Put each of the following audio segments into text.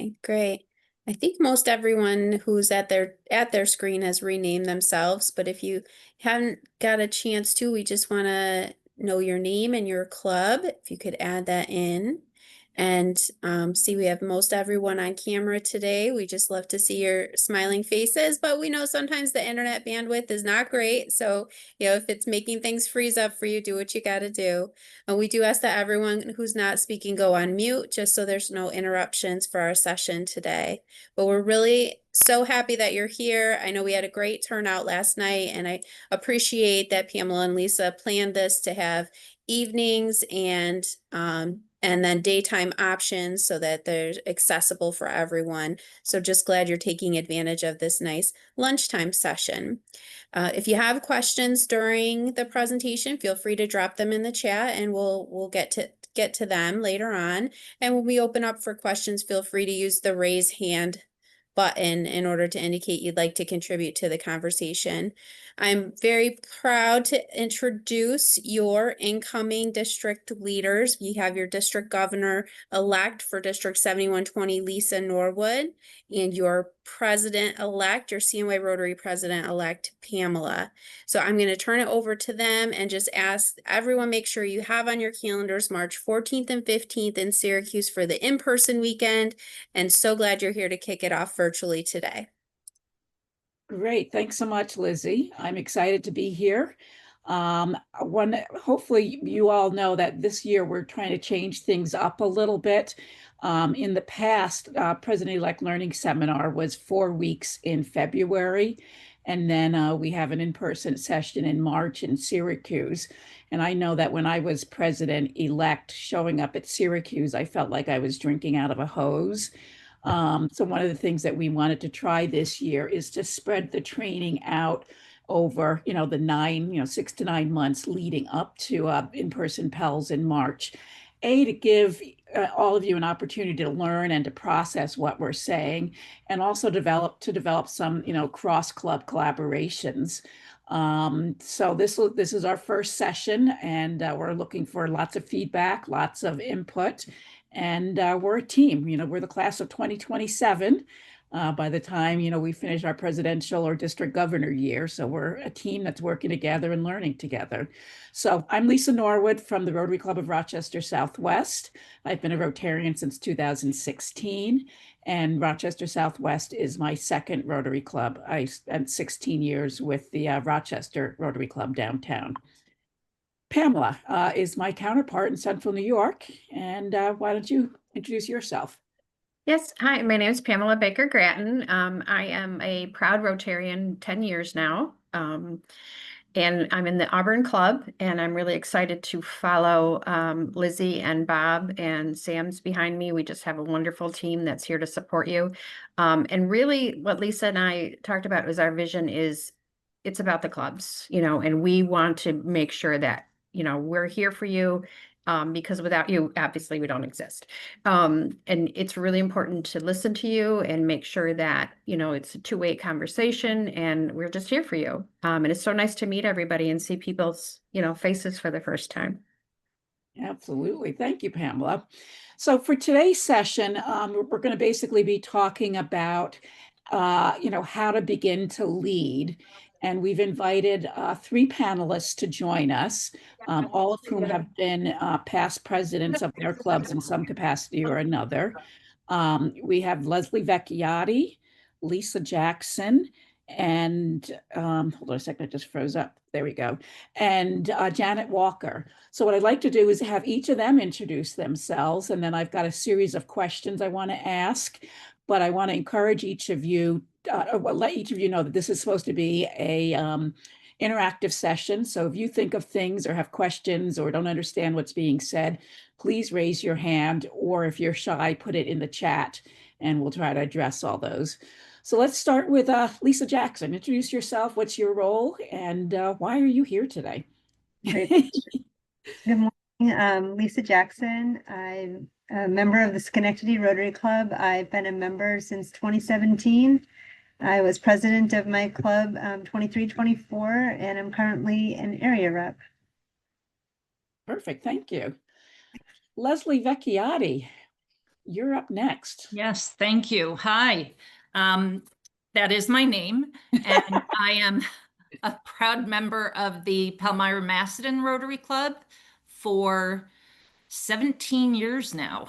Okay, great. I think most everyone who's at their screen has renamed themselves, but if you haven't got a chance to, we just want to know your name and your club, if you could add that in. And see, we have most everyone on camera today. We just love to see your smiling faces, but we know sometimes the internet bandwidth is not great. So, if it's making things freeze up for you, do what you got to do. And we do ask that everyone who's not speaking go on mute, just so there's no interruptions for our session today. But we're really so happy that you're here. I know we had a great turnout last night, and I appreciate that Pamela and Lisa planned this to have evenings and then daytime options so that they're accessible for everyone. So just glad you're taking advantage of this nice lunchtime session. If you have questions during the presentation, feel free to drop them in the chat and we'll get to them later on. And when we open up for questions, feel free to use the raise hand button in order to indicate you'd like to contribute to the conversation. I'm very proud to introduce your incoming district leaders. We have your district governor-elect for District 7120, Lisa Norwood, and your president-elect, your CNY Rotary president-elect, Pamela. So I'm going to turn it over to them and just ask everyone, make sure you have on your calendars March 14th and 15th in Syracuse for the in-person weekend. And so glad you're here to kick it off virtually today. Great. Thanks so much, Lizzie. I'm excited to be here. Hopefully you all know that this year we're trying to change things up a little bit. In the past, President-elect Learning Seminar was 4 weeks in February. And then we have an in-person session in March in Syracuse. And I know that when I was president-elect showing up at Syracuse, I felt like I was drinking out of a hose. So one of the things that we wanted to try this year is to spread the training out over, the 6 to 9 months leading up to in-person PELS in March. To give all of you an opportunity to learn and to process what we're saying, and also develop some, cross-club collaborations. So this is our first session, and we're looking for lots of feedback, lots of input. And we're a team, we're the class of 2027 by the time, we finish our presidential or district governor year. So we're a team that's working together and learning together. So I'm Lisa Norwood from the Rotary Club of Rochester Southwest. I've been a Rotarian since 2016, and Rochester Southwest is my second Rotary Club. I spent 16 years with the Rochester Rotary Club downtown. Pamela is my counterpart in Central New York. And why don't you introduce yourself? Yes. Hi, my name is Pamela Baker Grattan. I am a proud Rotarian 10 years now. And I'm in the Auburn Club, and I'm really excited to follow Lizzie and Bob, and Sam's behind me. We just have a wonderful team that's here to support you. And really what Lisa and I talked about was our vision is it's about the clubs, and we want to make sure that we're here for you, because without you, obviously, we don't exist. And it's really important to listen to you and make sure that, it's a two-way conversation, and we're just here for you. And it's so nice to meet everybody and see people's, faces for the first time. Absolutely. Thank you, Pamela. So for today's session, we're going to basically be talking about, how to begin to lead. And we've invited 3 panelists to join us, all of whom have been past presidents of their clubs in some capacity or another. We have Leslie Vecchiotti, Lisa Jackson, and hold on a second, I just froze up. There we go. And Janet Walker. So what I'd like to do is have each of them introduce themselves, and then I've got a series of questions I want to ask, but I want to encourage each of you, let each of you know that this is supposed to be a interactive session. So if you think of things or have questions or don't understand what's being said, please raise your hand, or if you're shy, put it in the chat and we'll try to address all those. So let's start with Lisa Jackson. Introduce yourself, what's your role, and why are you here today? Great. Good morning, Lisa Jackson. I'm a member of the Schenectady Rotary Club. I've been a member since 2017. I was president of my club 23-24, and I'm currently an area rep. Perfect, thank you. Leslie Vecchiotti. you're up next. Yes, thank you. Hi. That is my name, and I am a proud member of the Palmyra-Macedon Rotary Club for 17 years now.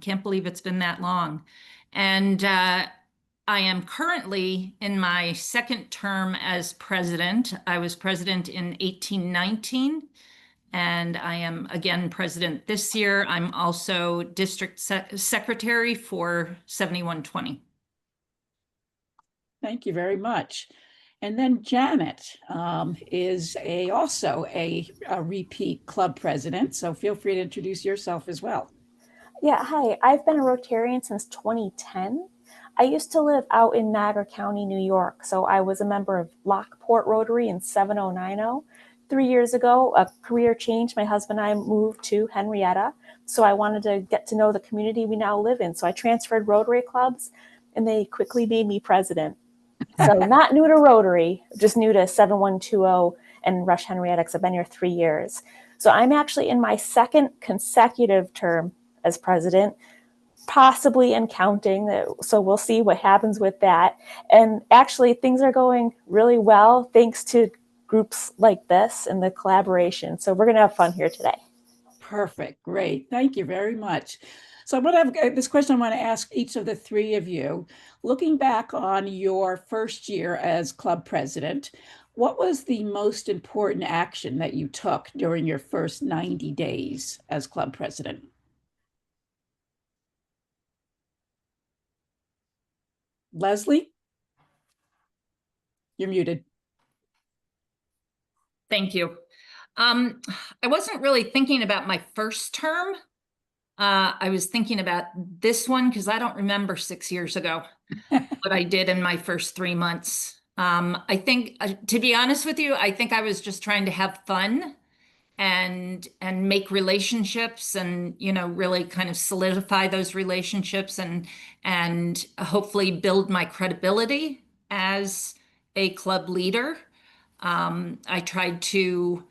Can't believe it's been that long. And I am currently in my second term as president. I was president in 1819. And I am again president this year. I'm also district secretary for 7120. Thank you very much. And then Janet is also a repeat club president. So feel free to introduce yourself as well. Yeah, hi. I've been a Rotarian since 2010. I used to live out in Niagara County, New York. So I was a member of Lockport Rotary in 7090. 3 years ago, a career change. My husband and I moved to Henrietta. So I wanted to get to know the community we now live in. So I transferred Rotary clubs and they quickly made me president. So not new to Rotary, just new to 7120 and Rush Henrietta, because I've been here 3 years. So I'm actually in my second consecutive term as president, possibly and counting. So we'll see what happens with that. And actually things are going really well thanks to groups like this and the collaboration. So we're going to have fun here today. Perfect. Great. Thank you very much. So I'm going to have this question I want to ask each of the three of you. Looking back on your first year as club president, what was the most important action that you took during your first 90 days as club president? Leslie? You're muted. Thank you. I wasn't really thinking about my first term. I was thinking about this one because I don't remember 6 years ago what I did in my first 3 months. I think, to be honest with you, I think I was just trying to have fun and make relationships and, you know, really kind of solidify those relationships and hopefully build my credibility as a club leader. I tried to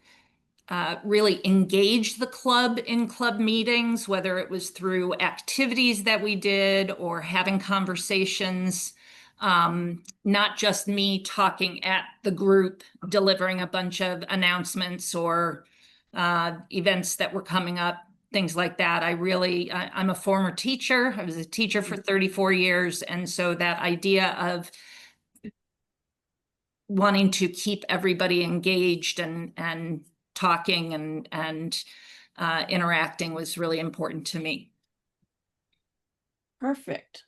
really engage the club in club meetings, whether it was through activities that we did or having conversations, not just me talking at the group, delivering a bunch of announcements or events that were coming up, things like that. I'm a former teacher. I was a teacher for 34 years. And so that idea of wanting to keep everybody engaged and talking and interacting was really important to me. Perfect.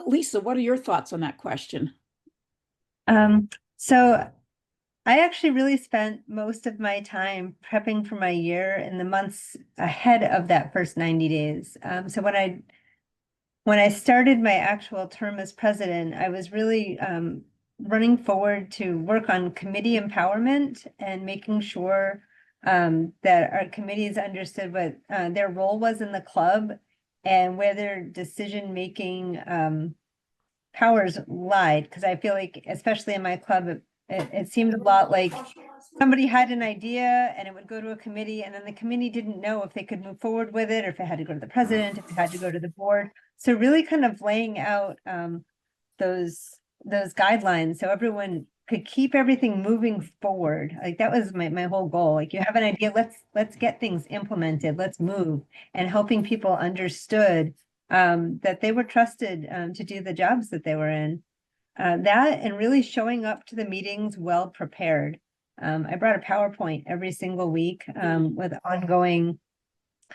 Lisa, what are your thoughts on that question? So I actually really spent most of my time prepping for my year in the months ahead of that first 90 days. So when I started my actual term as president, I was really running forward to work on committee empowerment and making sure that our committees understood what their role was in the club and where their decision-making powers lied. Because I feel like, especially in my club, it seemed a lot like somebody had an idea and it would go to a committee, and then the committee didn't know if they could move forward with it, or if it had to go to the president, if it had to go to the board. So really kind of laying out those guidelines so everyone could keep everything moving forward. Like that was my whole goal. Like, you have an idea, let's get things implemented, let's move, and helping people understood that they were trusted to do the jobs that they were in. That and really showing up to the meetings well prepared. I brought a PowerPoint every single week with ongoing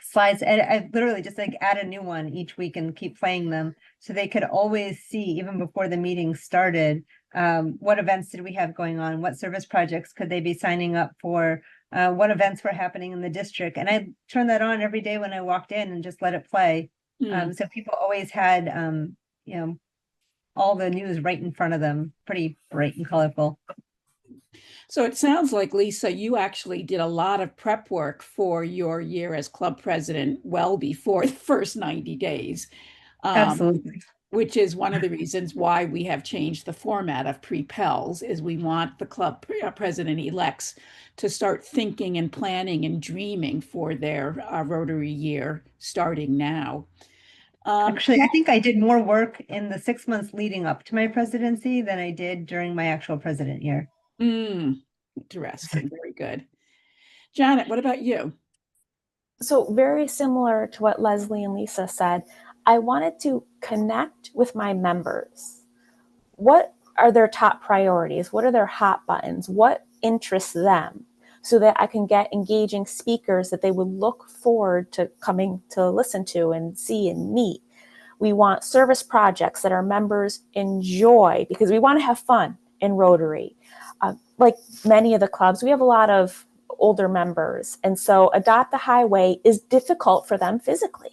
slides, and I literally just like add a new one each week and keep playing them so they could always see, even before the meeting started, what events did we have going on, what service projects could they be signing up for, what events were happening in the district. And I turned that on every day when I walked in and just let it play. So people always had you know, all the news right in front of them, pretty bright and colorful. So it sounds like, Lisa, you actually did a lot of prep work for your year as club president well before the first 90 days. Absolutely. Which is one of the reasons why we have changed the format of pre-PELS, is we want the club president-elects to start thinking and planning and dreaming for their Rotary year starting now. Actually, I think I did more work in the 6 months leading up to my presidency than I did during my actual president year. Interesting. Very good. Janet, what about you? So very similar to what Leslie and Lisa said, I wanted to connect with my members. What are their top priorities? What are their hot buttons? What interests them? So that I can get engaging speakers that they would look forward to coming to listen to and see and meet. We want service projects that our members enjoy because we want to have fun in Rotary. Like many of the clubs, we have a lot of older members. And so Adopt the Highway is difficult for them physically.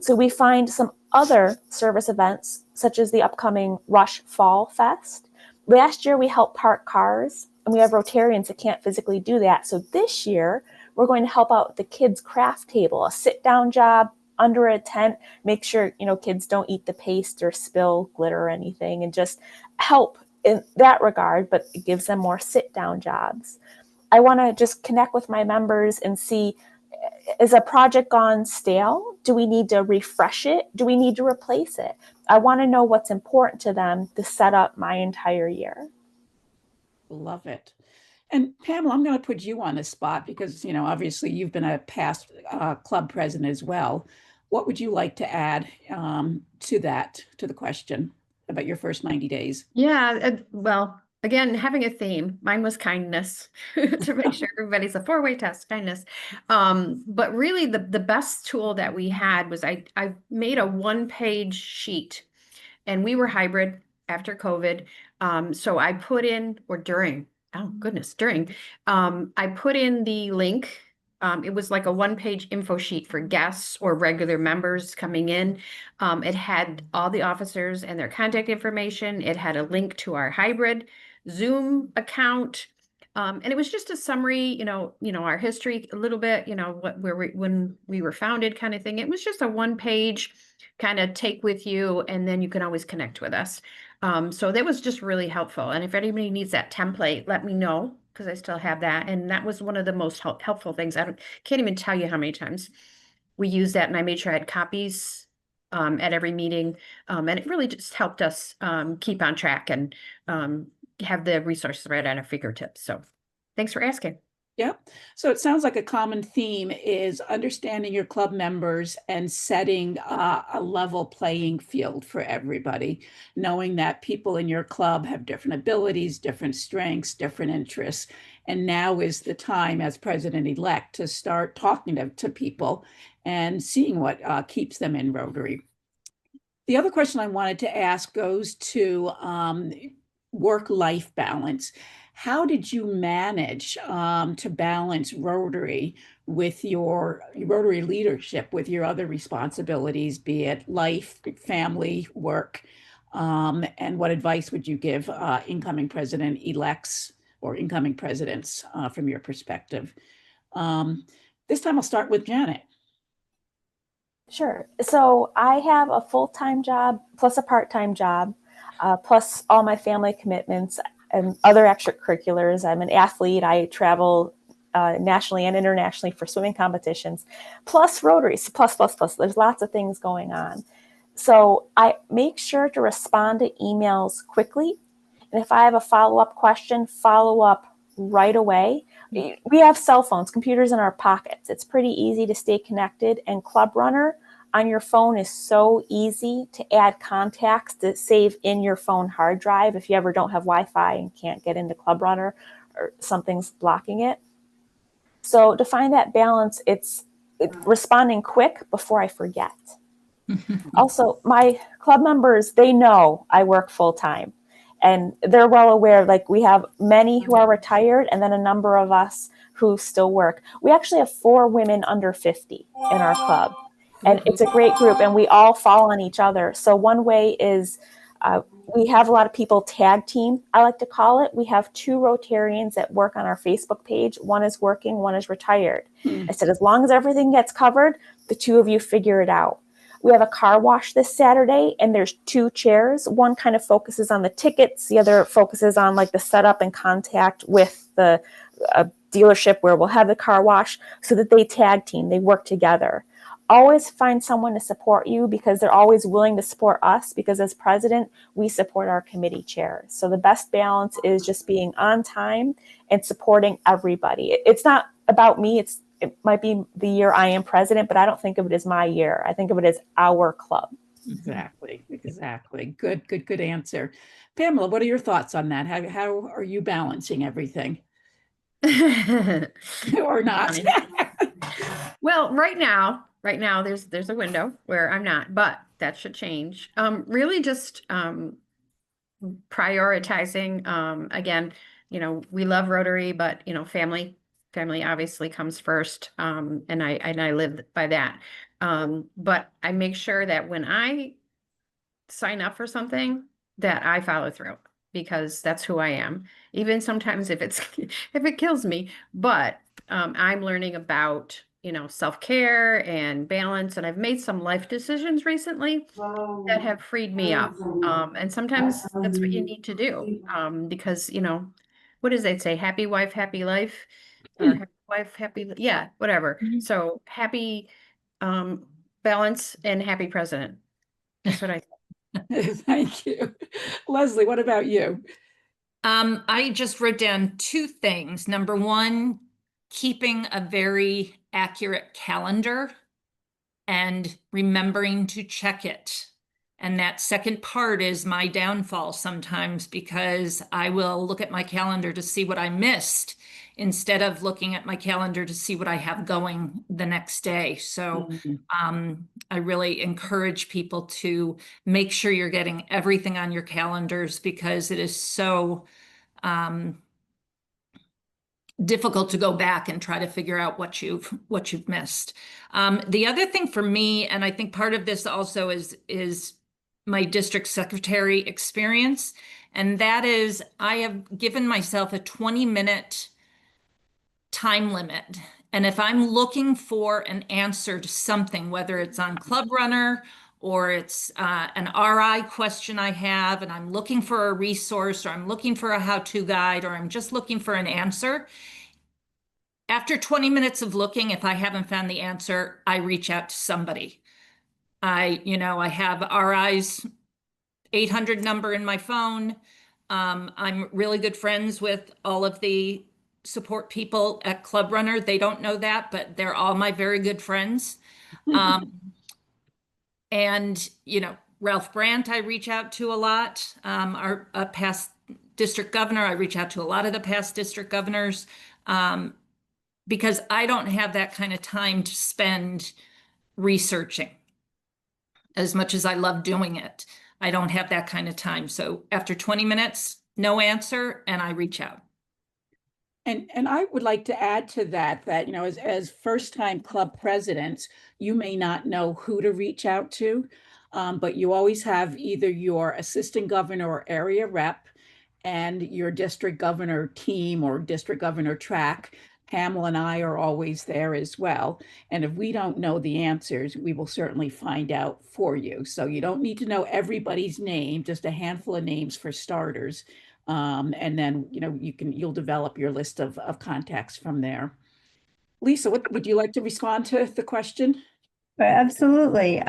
So we find some other service events, such as the upcoming Rush Fall Fest. Last year, we helped park cars, and we have Rotarians that can't physically do that. So this year, we're going to help out the kids' craft table, a sit-down job under a tent, make sure, kids don't eat the paste or spill glitter or anything, and just help in that regard, but it gives them more sit-down jobs. I want to just connect with my members and see, is a project gone stale? Do we need to refresh it? Do we need to replace it? I want to know what's important to them to set up my entire year. Love it. And Pamela, I'm going to put you on the spot because, obviously you've been a past club president as well. What would you like to add to the question about your first 90 days? Yeah, well, again, having a theme. Mine was kindness to make sure everybody's a four-way test, kindness. But really the best tool that we had was I made a one-page sheet, and we were hybrid after COVID. So I put in, or during, oh goodness, during, I put in the link. It was like a one-page info sheet for guests or regular members coming in. It had all the officers and their contact information. It had a link to our hybrid Zoom account. And it was just a summary, our history a little bit, when we were founded kind of thing. It was just a one-page kind of take with you, and then you can always connect with us. So that was just really helpful. And if anybody needs that template, let me know, because I still have that. And that was one of the most helpful things. Can't even tell you how many times we used that, and I made sure I had copies at every meeting. And it really just helped us keep on track and have the resources right at our fingertips. So thanks for asking. Yeah. So it sounds like a common theme is understanding your club members and setting a level playing field for everybody, knowing that people in your club have different abilities, different strengths, different interests. And now is the time as president-elect to start talking to people and seeing what keeps them in Rotary. The other question I wanted to ask goes to work-life balance. How did you manage to balance Rotary with your Rotary leadership, with your other responsibilities, be it life, family, work? And what advice would you give incoming president-elects or incoming presidents from your perspective? This time I'll start with Janet. Sure. So I have a full-time job plus a part-time job, plus all my family commitments and other extracurriculars. I'm an athlete. I travel nationally and internationally for swimming competitions, plus Rotaries, plus. There's lots of things going on. So I make sure to respond to emails quickly. And if I have a follow-up question, follow up right away. We have cell phones, computers in our pockets. It's pretty easy to stay connected. And Club Runner on your phone is so easy to add contacts to save in your phone hard drive if you ever don't have Wi-Fi and can't get into Club Runner or something's blocking it. So to find that balance, it's responding quick before I forget. Also, my club members, they know I work full-time. And they're well aware, like we have many who are retired and then a number of us who still work. We actually have 4 women under 50 in our club. And it's a great group and we all fall on each other. So one way is we have a lot of people tag team, I like to call it. We have 2 Rotarians that work on our Facebook page. One is working, one is retired. I said, as long as everything gets covered, the 2 of you figure it out. We have a car wash this Saturday and there's 2 chairs. One kind of focuses on the tickets. The other focuses on like the setup and contact with the dealership where we'll have the car wash, so that they tag team, they work together. always find someone to support you, because they're always willing to support us, because as president, we support our committee chairs. So the best balance is just being on time and supporting everybody. It's not about me. It might be the year I am president, but I don't think of it as my year. I think of it as our club. Exactly. Good answer. Pamela, what are your thoughts on that? How are you balancing everything? Or not? Well, right now, there's a window where I'm not, but that should change. Really just prioritizing. Again, we love Rotary, but family obviously comes first. And I live by that. But I make sure that when I sign up for something, that I follow through, because that's who I am. Even sometimes if if it kills me, but I'm learning about, self-care and balance, and I've made some life decisions recently that have freed me up. And sometimes that's what you need to do. Because, what does they say? Happy wife, happy life, or happy wife, happy, yeah, whatever. So happy balance and happy president. That's what I Thank you. Leslie, what about you? I just wrote down two things. Number one, keeping a very accurate calendar and remembering to check it. And that second part is my downfall sometimes, because I will look at my calendar to see what I missed instead of looking at my calendar to see what I have going the next day. So I really encourage people to make sure you're getting everything on your calendars, because it is so difficult to go back and try to figure out what you've missed. The other thing for me, and I think part of this also is my district secretary experience, and that is I have given myself a 20-minute time limit. And if I'm looking for an answer to something, whether it's on Club Runner or it's an RI question I have, and I'm looking for a resource, or I'm looking for a how-to guide, or I'm just looking for an answer, after 20 minutes of looking, if I haven't found the answer, I reach out to somebody. I have RI's 800 number in my phone. I'm really good friends with all of the support people at Club Runner. They don't know that, but they're all my very good friends. And, Ralph Brandt, I reach out to a lot. Our past district governor, I reach out to a lot of the past district governors, because I don't have that kind of time to spend researching. As much as I love doing it, I don't have that kind of time. So after 20 minutes, no answer, and I reach out. And I would like to add to that, as first-time club presidents, you may not know who to reach out to, but you always have either your assistant governor or area rep and your district governor team or district governor track. Pamela and I are always there as well. And if we don't know the answers, we will certainly find out for you. So you don't need to know everybody's name, just a handful of names for starters. And then, you'll develop your list of contacts from there. Lisa, what would you like to respond to the question? Absolutely.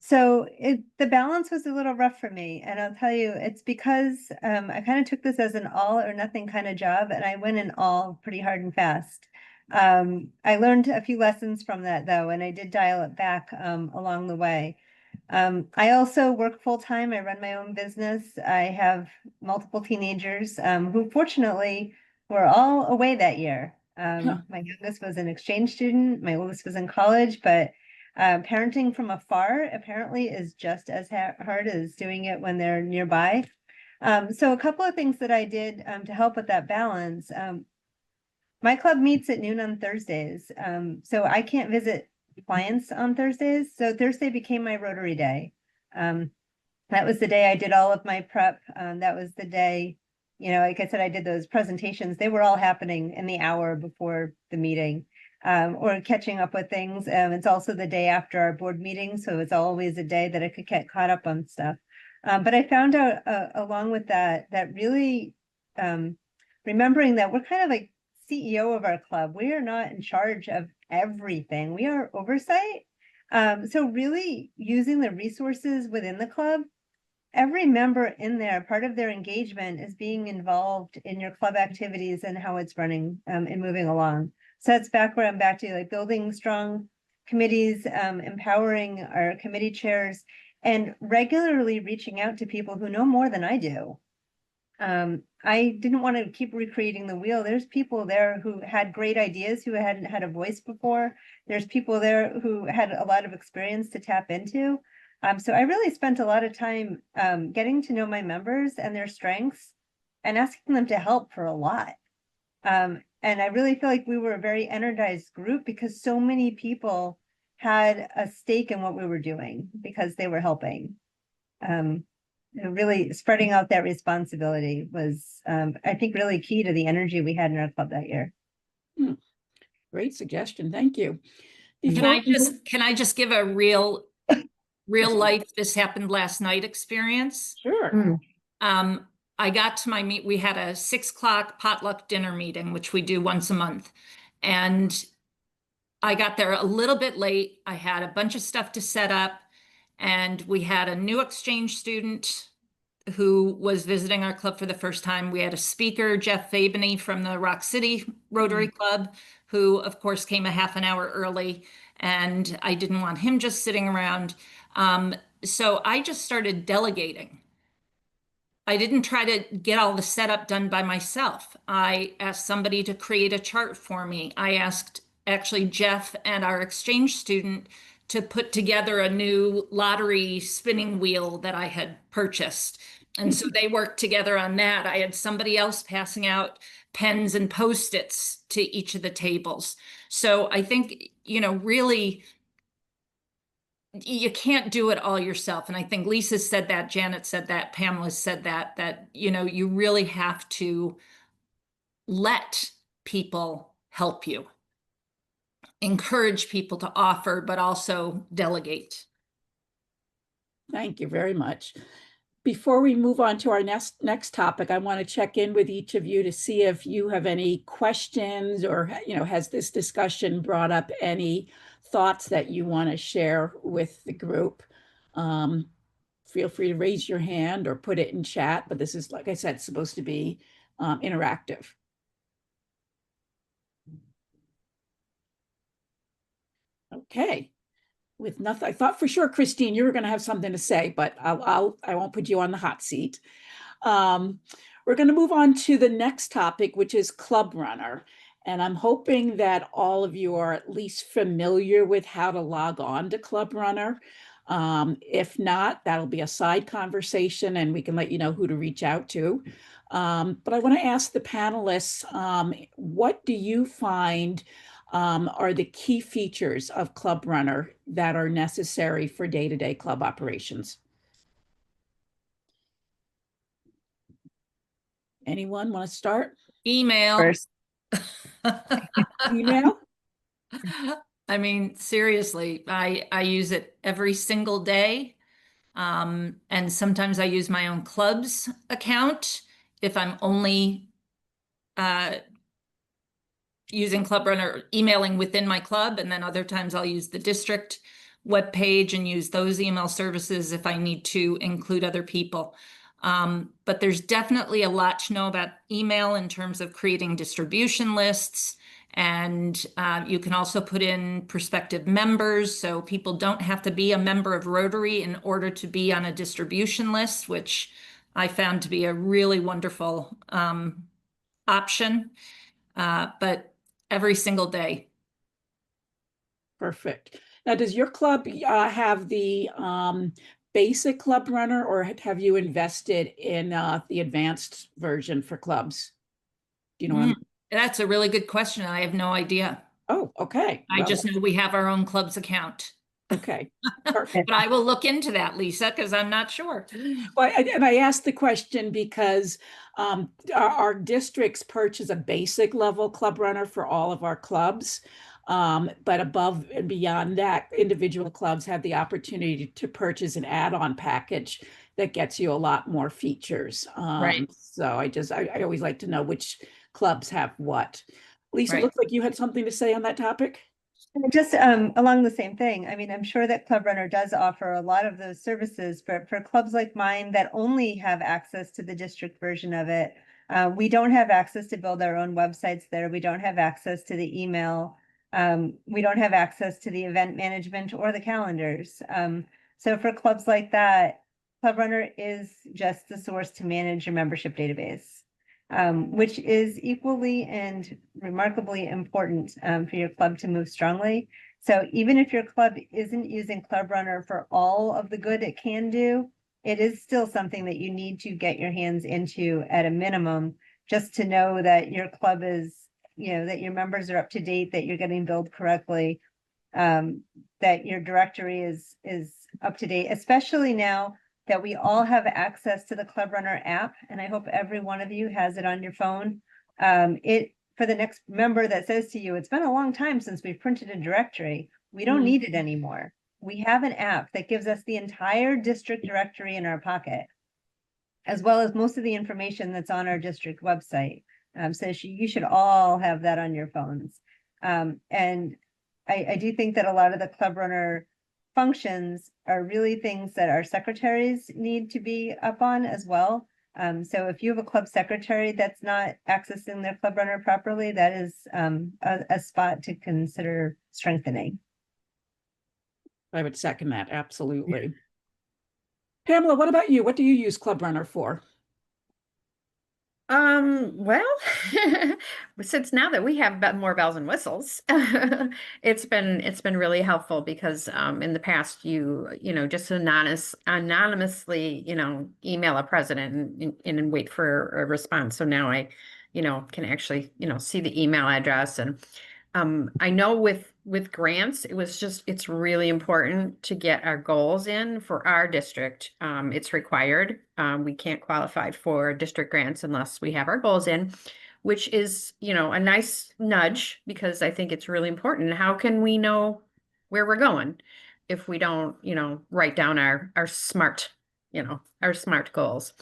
So the balance was a little rough for me, and I'll tell you, it's because I kind of took this as an all or nothing kind of job, and I went in all pretty hard and fast. I learned a few lessons from that though, and I did dial it back along the way. I also work full time. I run my own business. I have multiple teenagers who fortunately were all away that year. My youngest was an exchange student. My oldest was in college, but parenting from afar apparently is just as hard as doing it when they're nearby. So a couple of things that I did to help with that balance. My club meets at noon on Thursdays, so I can't visit clients on Thursdays. So Thursday became my Rotary day. That was the day I did all of my prep. That was the day, like I said, I did those presentations. They were all happening in the hour before the meeting, or catching up with things. It's also the day after our board meeting, so it's always a day that I could get caught up on stuff. But I found out along with that really remembering that we're kind of like CEO of our club. We are not in charge of everything. We are oversight, So really using the resources within the club, every member in there, part of their engagement is being involved in your club activities and how it's running and moving along. So that's back where I'm back to, like, building strong committees, empowering our committee chairs, and regularly reaching out to people who know more than I do. I didn't want to keep recreating the wheel. There's people there who had great ideas, who hadn't had a voice before. There's people there who had a lot of experience to tap into. So I really spent a lot of time getting to know my members and their strengths and asking them to help for a lot. And I really feel like we were a very energized group because so many people had a stake in what we were doing because they were helping. Really spreading out that responsibility was, I think, really key to the energy we had in our club that year. Great suggestion. Thank you. Can I just give a real life, this happened last night experience? Sure. I got to we had a 6 o'clock potluck dinner meeting, which we do once a month. And I got there a little bit late. I had a bunch of stuff to set up, and we had a new exchange student who was visiting our club for the first time. We had a speaker, Jeff Fabany from the Rock City Rotary Club, who of course came a half an hour early, and I didn't want him just sitting around. So I just started delegating. I didn't try to get all the setup done by myself. I asked somebody to create a chart for me. I asked actually Jeff and our exchange student to put together a new lottery spinning wheel that I had purchased. And so they worked together on that. I had somebody else passing out pens and Post-its to each of the tables. So I think, really, you can't do it all yourself. And I think Lisa said that, Janet said that, Pamela said that, you really have to let people help you, encourage people to offer, but also delegate. Thank you very much. Before we move on to our next topic, I want to check in with each of you to see if you have any questions or, has this discussion brought up any thoughts that you want to share with the group. Feel free to raise your hand or put it in chat, but this is, like I said, supposed to be interactive. Okay. With nothing, I thought for sure, Christine, you were going to have something to say, but I won't put you on the hot seat. We're going to move on to the next topic, which is Club Runner. And I'm hoping that all of you are at least familiar with how to log on to Club Runner. If not, that'll be a side conversation and we can let you know who to reach out to. But I want to ask the panelists, what do you find are the key features of Club Runner that are necessary for day-to-day club operations? Anyone want to start? Email. First. Email? I mean, seriously, I use it every single day. And sometimes I use my own club's account if I'm only using Club Runner, emailing within my club, and then other times I'll use the district webpage and use those email services if I need to include other people. But there's definitely a lot to know about email in terms of creating distribution lists. And you can also put in prospective members. So people don't have to be a member of Rotary in order to be on a distribution list, which I found to be a really wonderful option. But every single day. Perfect. Now, does your club have the basic Club Runner, or have you invested in the advanced version for clubs? Do you know? That's a really good question. I have no idea. Oh, okay. I just know we have our own club's account. Okay. Perfect. But I will look into that, Lisa, because I'm not sure. Well, and I asked the question because our districts purchase a basic level Club Runner for all of our clubs. But above and beyond that, individual clubs have the opportunity to purchase an add-on package that gets you a lot more features. Right. So I always like to know which clubs have what. Lisa, Right. Looks like you had something to say on that topic. Just along the same thing, I mean, I'm sure that Club Runner does offer a lot of those services, but for clubs like mine that only have access to the district version of it, we don't have access to build our own websites there. We don't have access to the email. We don't have access to the event management or the calendars. So for clubs like that, Club Runner is just the source to manage your membership database. Which is equally and remarkably important for your club to move strongly. So even if your club isn't using Club Runner for all of the good it can do, it is still something that you need to get your hands into at a minimum, just to know that your club is, that your members are up to date, that you're getting billed correctly, that your directory is up to date, especially now that we all have access to the Club Runner app, and I hope every one of you has it on your phone. For the next member that says to you, it's been a long time since we've printed a directory, we don't need it anymore. We have an app that gives us the entire district directory in our pocket, as well as most of the information that's on our district website. So you should all have that on your phones. And I do think that a lot of the Club Runner functions are really things that our secretaries need to be up on as well. So if you have a club secretary that's not accessing their Club Runner properly, that is a spot to consider strengthening. I would second that, absolutely. Pamela, what about you? What do you use Club Runner for? Well, since now that we have more bells and whistles, it's been really helpful because in the past just anonymously email a president and wait for a response. So now I can actually see the email address. And I know with grants, it's really important to get our goals in for our district. It's required. We can't qualify for district grants unless we have our goals in, which is, a nice nudge because I think it's really important. How can we know where we're going if we don't, write down our smart, our SMART goals?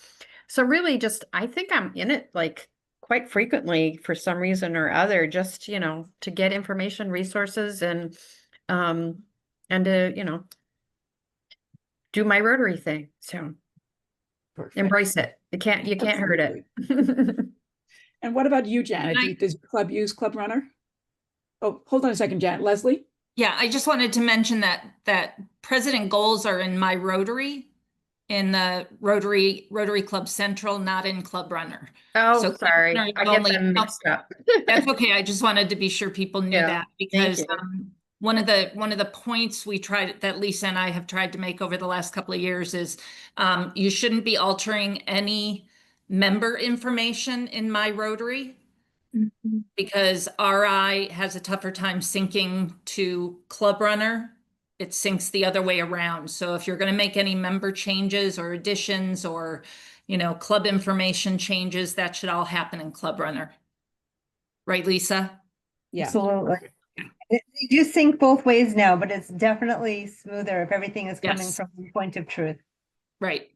So really I think I'm in it like quite frequently for some reason or other, just, to get information, resources, and to, do my Rotary thing. So Perfect. embrace it. You can't hurt it. And what about you, Janet? Does your club use Club Runner? Oh, hold on a second, Janet. Leslie? Yeah, I just wanted to mention that president goals are in my Rotary, in the Rotary Club Central, not in Club Runner. Oh, So sorry. Runner I get them mixed up. That's okay. I just wanted to be sure people knew Yeah, that because one of the points that Lisa and I have tried to make over the last couple of years is you shouldn't be altering any member information in my Rotary because RI has a tougher time syncing to Club Runner. It syncs the other way around. So if you're going to make any member changes or additions or, club information changes, that should all happen in Club Runner. Right, Lisa? Yeah. Absolutely. They do sync both ways now, but it's definitely smoother if everything is coming from one point of truth. Right.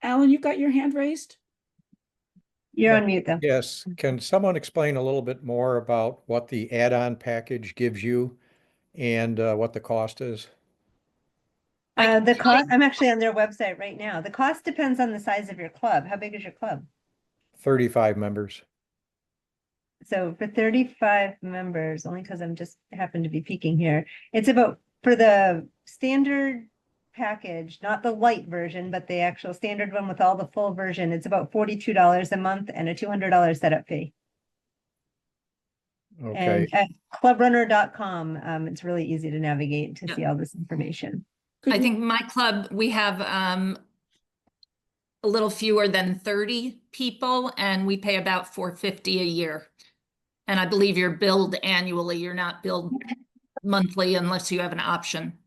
Alan, you've got your hand raised? You're on mute though. Yes. Can someone explain a little bit more about what the add-on package gives you and what the cost is? The cost, I'm actually on their website right now. The cost depends on the size of your club. How big is your club? 35 members. So for 35 members, only because I'm just happen to be peeking here, it's about, for the standard package, not the light version, but the actual standard one with all the full version, it's about $42 a month and a $200 setup fee. Okay. And at clubrunner.com, it's really easy to navigate to see all this information. I think my club, we have a little fewer than 30 people and we pay about $450 a year. And I believe you're billed annually. You're not billed monthly unless you have an option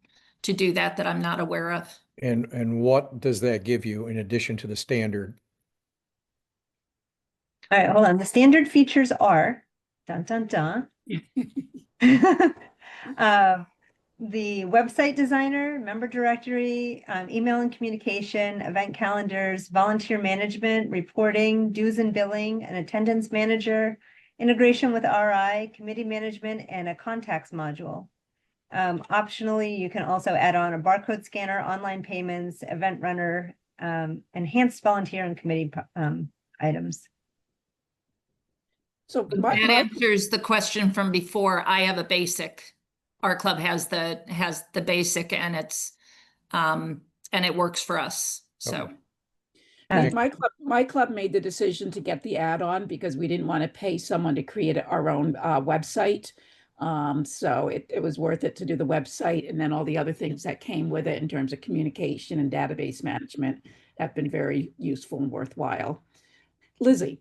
to do that I'm not aware of. And what does that give you in addition to the standard? All right, hold on. The standard features are dun dun dun. The website designer, member directory, email and communication, event calendars, volunteer management, reporting, dues and billing, an attendance manager, integration with RI, committee management, and a contacts module. Optionally, you can also add on a barcode scanner, online payments, event runner, enhanced volunteer and committee items. So That answers the question from before. I have a basic. Our club has the basic, and it works for us. So my club made the decision to get the add-on because we didn't want to pay someone to create our own website. So it was worth it to do the website, and then all the other things that came with it in terms of communication and database management have been very useful and worthwhile. Lizzie.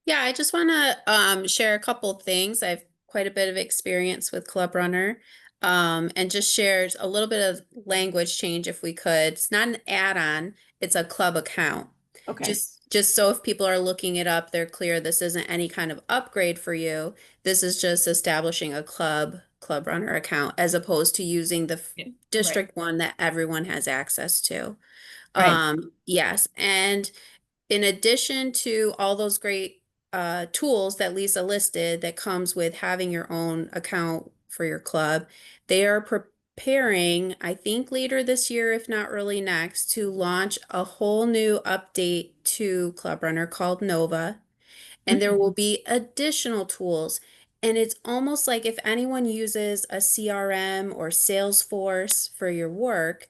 Yeah, I just want to share a couple things. I have quite a bit of experience with Club Runner, and just shares a little bit of language change if we could. It's not an add-on, it's a club account. Okay. Just so if people are looking it up, they're clear this isn't any kind of upgrade for you. This is just establishing a Club Runner account as opposed to using the district one that everyone has access to. Right. Yes, and in addition to all those great tools that Lisa listed that comes with having your own account for your club, they are preparing, I think later this year, if not early next, to launch a whole new update to Club Runner called Nova. And there will be additional tools. And it's almost like if anyone uses a CRM or Salesforce for your work,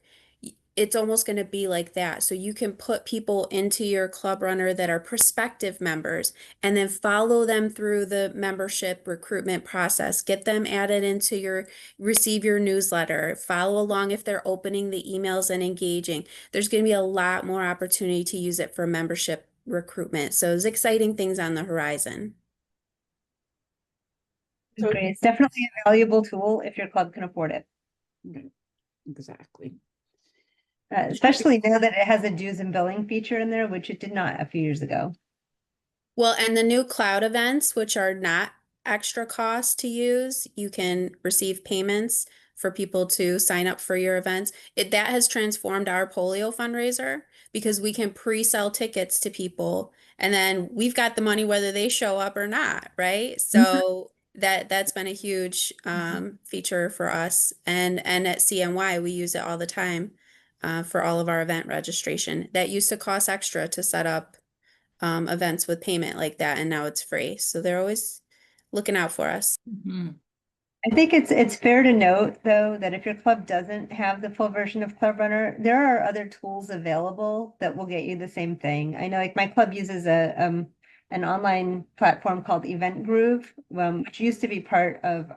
it's almost going to be like that. So you can put people into your Club Runner that are prospective members and then follow them through the membership recruitment process, get them added into receive your newsletter, follow along if they're opening the emails and engaging. There's going to be a lot more opportunity to use it for membership recruitment. So there's exciting things on the horizon. So Great. It's definitely a valuable tool if your club can afford it. Exactly. Especially now that it has a dues and billing feature in there, which it did not a few years ago. Well, and the new cloud events, which are not extra cost to use, you can receive payments for people to sign up for your events. That has transformed our polio fundraiser because we can pre-sell tickets to people and then we've got the money whether they show up or not, right? So that's been a huge feature for us. And at CNY, we use it all the time for all of our event registration. That used to cost extra to set up events with payment like that, and now it's free. So they're always looking out for us. I think it's fair to note, though, that if your club doesn't have the full version of Club Runner, there are other tools available that will get you the same thing. I know, like my club uses an online platform called Event Groove, which used to be part of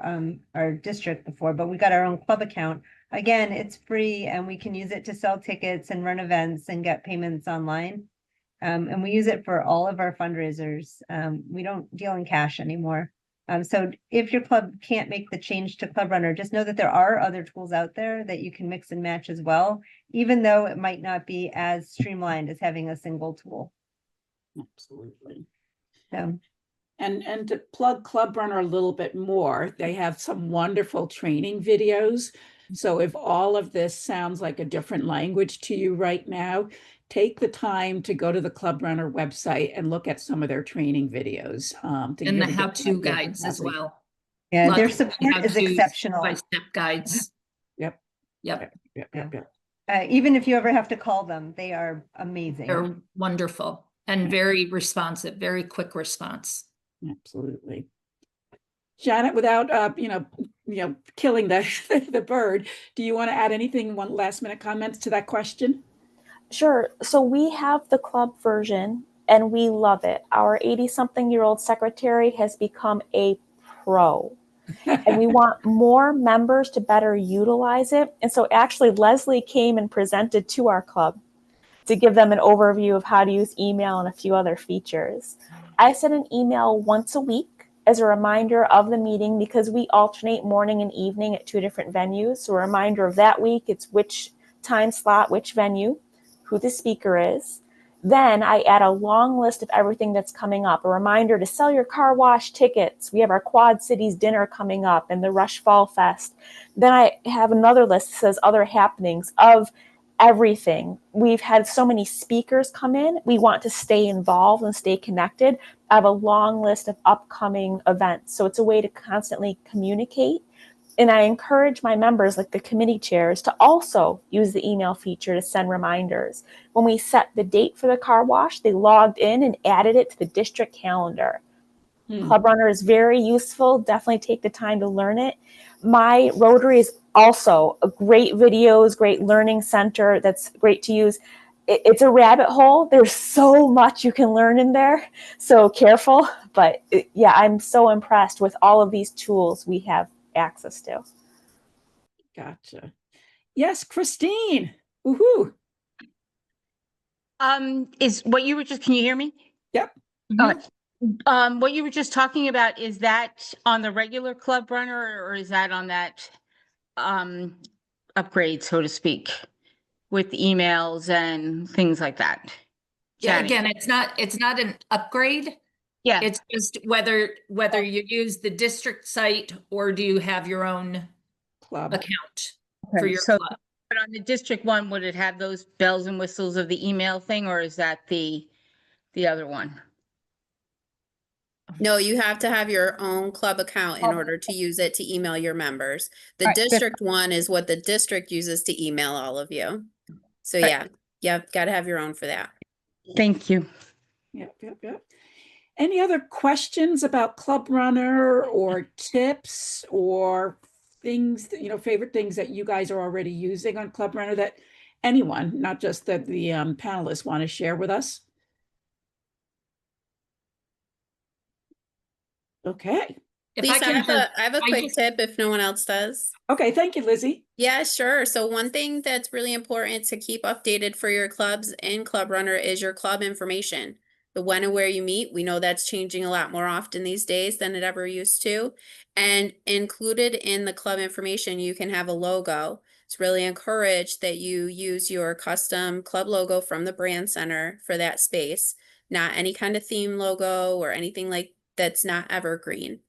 our district before, but we got our own club account. Again, it's free, and we can use it to sell tickets and run events and get payments online. And we use it for all of our fundraisers. We don't deal in cash anymore. So if your club can't make the change to Club Runner, just know that there are other tools out there that you can mix and match as well, even though it might not be as streamlined as having a single tool. Absolutely. So. And to plug Club Runner a little bit more, they have some wonderful training videos. So if all of this sounds like a different language to you right now, take the time to go to the Club Runner website and look at some of their training videos. And the how-to guides as well. Yeah, their support is exceptional. Step guides. Yep. Even if you ever have to call them, they are amazing. They're wonderful and very responsive, very quick response. Absolutely. Janet, without killing the bird, do you want to add anything, one last minute comments to that question? Sure. So we have the club version and we love it. Our 80-something-year-old secretary has become a pro. And we want more members to better utilize it. And so actually Leslie came and presented to our club to give them an overview of how to use email and a few other features. I send an email once a week as a reminder of the meeting because we alternate morning and evening at 2 different venues. So a reminder of that week, it's which time slot, which venue, who the speaker is. Then I add a long list of everything that's coming up, a reminder to sell your car wash tickets. We have our Quad Cities dinner coming up and the Rush Fall Fest. Then I have another list that says other happenings of everything. We've had so many speakers come in. We want to stay involved and stay connected. I have a long list of upcoming events. So it's a way to constantly communicate. And I encourage my members, like the committee chairs, to also use the email feature to send reminders. When we set the date for the car wash, they logged in and added it to the district calendar. Club Runner is very useful. Definitely take the time to learn it. My Rotary is also a great videos, great learning center that's great to use. It's a rabbit hole. There's so much you can learn in there. So careful. But yeah, I'm so impressed with all of these tools we have access to. Gotcha. Yes, Christine. Woohoo. Is what you were just, can you hear me? Yep. What you were just talking about, is that on the regular Club Runner, or is that on that upgrade, so to speak, with emails and things like that? Yeah, Chatting. again, it's not an upgrade. Yeah. It's just whether you use the district site or do you have your own Club. account Okay, for your so- club. But on the district one, would it have those bells and whistles of the email thing, or is that the other one? No, you have to have your own club account in order to use it to email your members. The Alright, good. district one is what the district uses to email all of you. So Right. yeah, gotta have your own for that. Thank you. Yep. Any other questions about Club Runner or tips or things that, favorite things that you guys are already using on Club Runner that anyone, not just that the panelists, want to share with us? Okay. If Lisa, I can I have a I quick just- tip if no one else does. Okay. Thank you, Lizzie. Yeah, sure. So one thing that's really important to keep updated for your clubs in Club Runner is your club information. The when and where you meet. We know that's changing a lot more often these days than it ever used to. And included in the club information, you can have a logo. It's really encouraged that you use your custom club logo from the brand center for that space, not any kind of theme logo or anything like that's not evergreen.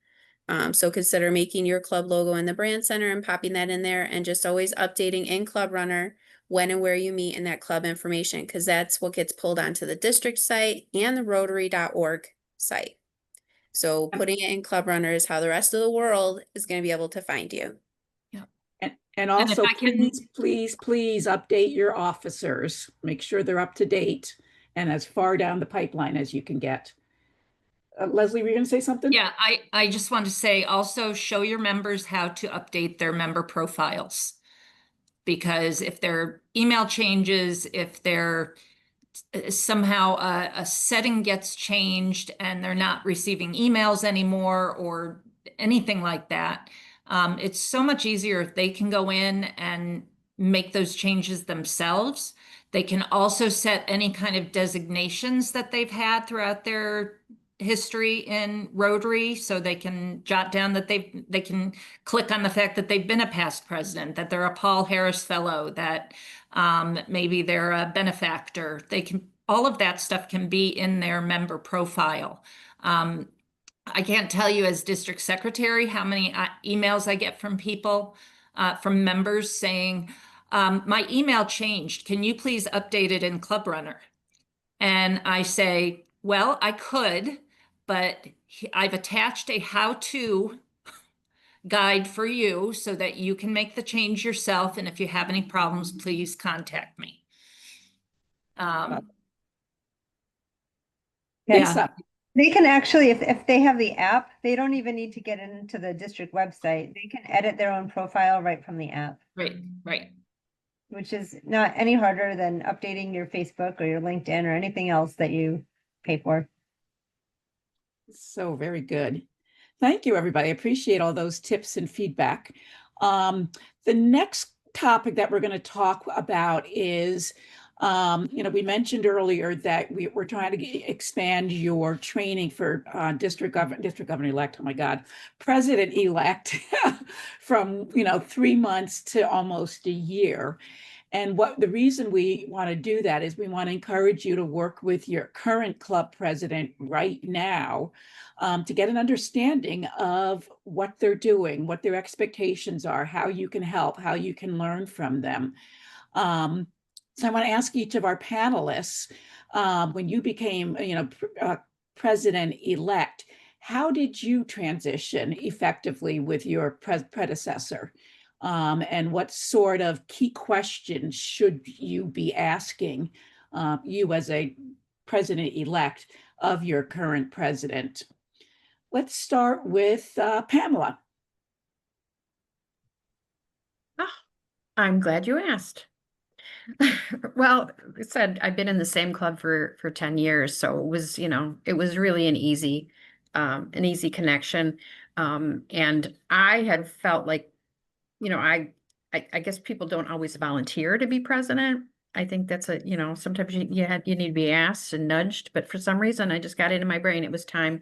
So consider making your club logo in the brand center and popping that in there, and just always updating in Club Runner when and where you meet in that club information, because that's what gets pulled onto the district site and the Rotary.org site. So putting it in Club Runner is how the rest of the world is going to be able to find you. And also, I can- please update your officers. Make sure they're up to date and as far down the pipeline as you can get. Leslie, were you going to say something? Yeah, I just want to say also show your members how to update their member profiles. Because if their email changes, if their somehow a setting gets changed and they're not receiving emails anymore or anything like that, it's so much easier if they can go in and make those changes themselves. They can also set any kind of designations that they've had throughout their history in Rotary, so they can jot down that they can click on the fact that they've been a past president, that they're a Paul Harris Fellow, that maybe they're a benefactor. They can, all of that stuff can be in their member profile. I can't tell you as district secretary how many emails I get from people, from members saying, my email changed. Can you please update it in Club Runner? And I say, well, I could, but I've attached a how-to guide for you so that you can make the change yourself. And if you have any problems, please contact me. Yeah. Lisa. They can actually, if they have the app, they don't even need to get into the district website. They can edit their own profile right from the app, Right. which is not any harder than updating your Facebook or your LinkedIn or anything else that you pay for. So very good. Thank you, everybody. I appreciate all those tips and feedback. The next topic that we're going to talk about is, we mentioned earlier that we're trying to expand your training for district governor-elect, oh my God, president-elect from, 3 months to almost a year. And the reason we want to do that is we want to encourage you to work with your current club president right now to get an understanding of what they're doing, what their expectations are, how you can help, how you can learn from them. So I want to ask each of our panelists, when you became, president-elect, how did you transition effectively with your predecessor? And what sort of key questions should you be asking, you as a president-elect of your current president? Let's start with Pamela. Oh, I'm glad you asked. Well, like I said, I've been in the same club for 10 years, so it was, it was really an easy connection. And I had felt like, I guess people don't always volunteer to be president. I think that's sometimes you need to be asked and nudged, but for some reason I just got it in my brain. It was time.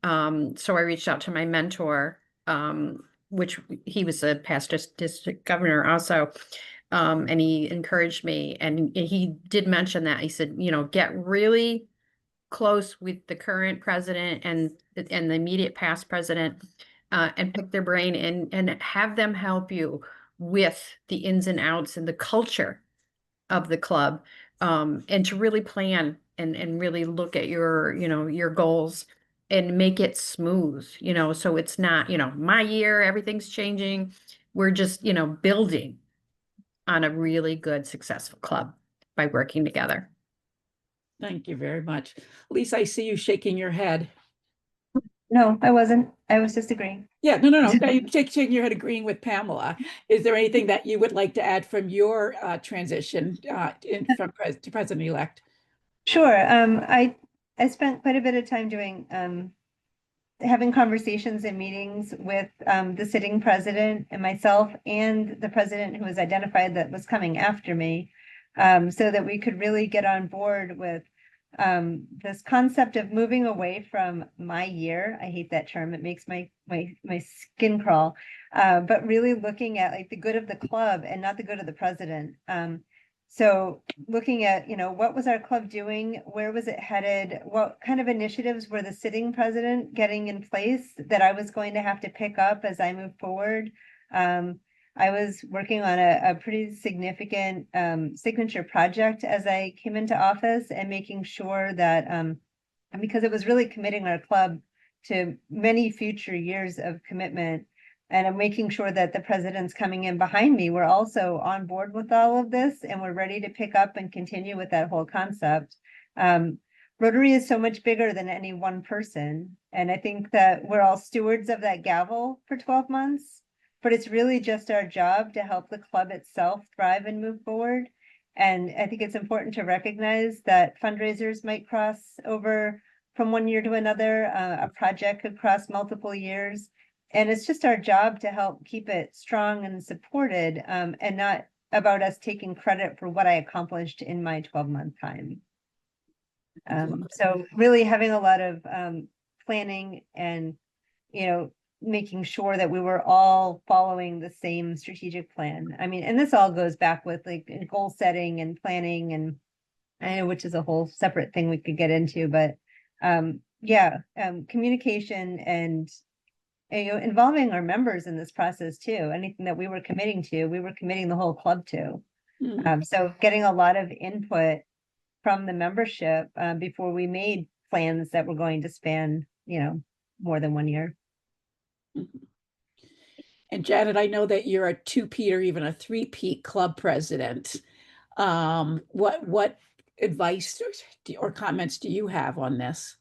So I reached out to my mentor, which he was a past district governor also. And he encouraged me, and he did mention that. He said, get really close with the current president and the immediate past president, and pick their brain and have them help you with the ins and outs and the culture of the club, and to really plan and really look at your goals and make it smooth, so it's not, my year, everything's changing. We're just, building on a really good, successful club by working together. Thank you very much. Lisa, I see you shaking your head. No, I wasn't. I was just agreeing. Yeah, no. You're shaking your head agreeing with Pamela. Is there anything that you would like to add from your transition from to president-elect? Sure. I spent quite a bit of time doing having conversations and meetings with the sitting president and myself and the president who was identified that was coming after me, so that we could really get on board with this concept of moving away from my year. I hate that term. It makes my skin crawl. But really looking at like the good of the club and not the good of the president. So looking at, what was our club doing? Where was it headed? What kind of initiatives were the sitting president getting in place that I was going to have to pick up as I move forward? I was working on a pretty significant signature project as I came into office, and making sure that, because it was really committing our club to many future years of commitment, and I'm making sure that the presidents coming in behind me were also on board with all of this and we're ready to pick up and continue with that whole concept. Rotary is so much bigger than any one person. And I think that we're all stewards of that gavel for 12 months, but it's really just our job to help the club itself thrive and move forward. And I think it's important to recognize that fundraisers might cross over from one year to another. A project could cross multiple years. And it's just our job to help keep it strong and supported, and not about us taking credit for what I accomplished in my 12-month time. So really having a lot of planning and, making sure that we were all following the same strategic plan. I mean, and this all goes back with like goal setting and planning, and which is a whole separate thing we could get into, but communication and involving our members in this process too. Anything that we were committing to, we were committing the whole club to. So getting a lot of input from the membership before we made plans that were going to span, more than 1 year. And Janet, I know that you're a two-peat or even a three-peat club president. What advice or comments do you have on this?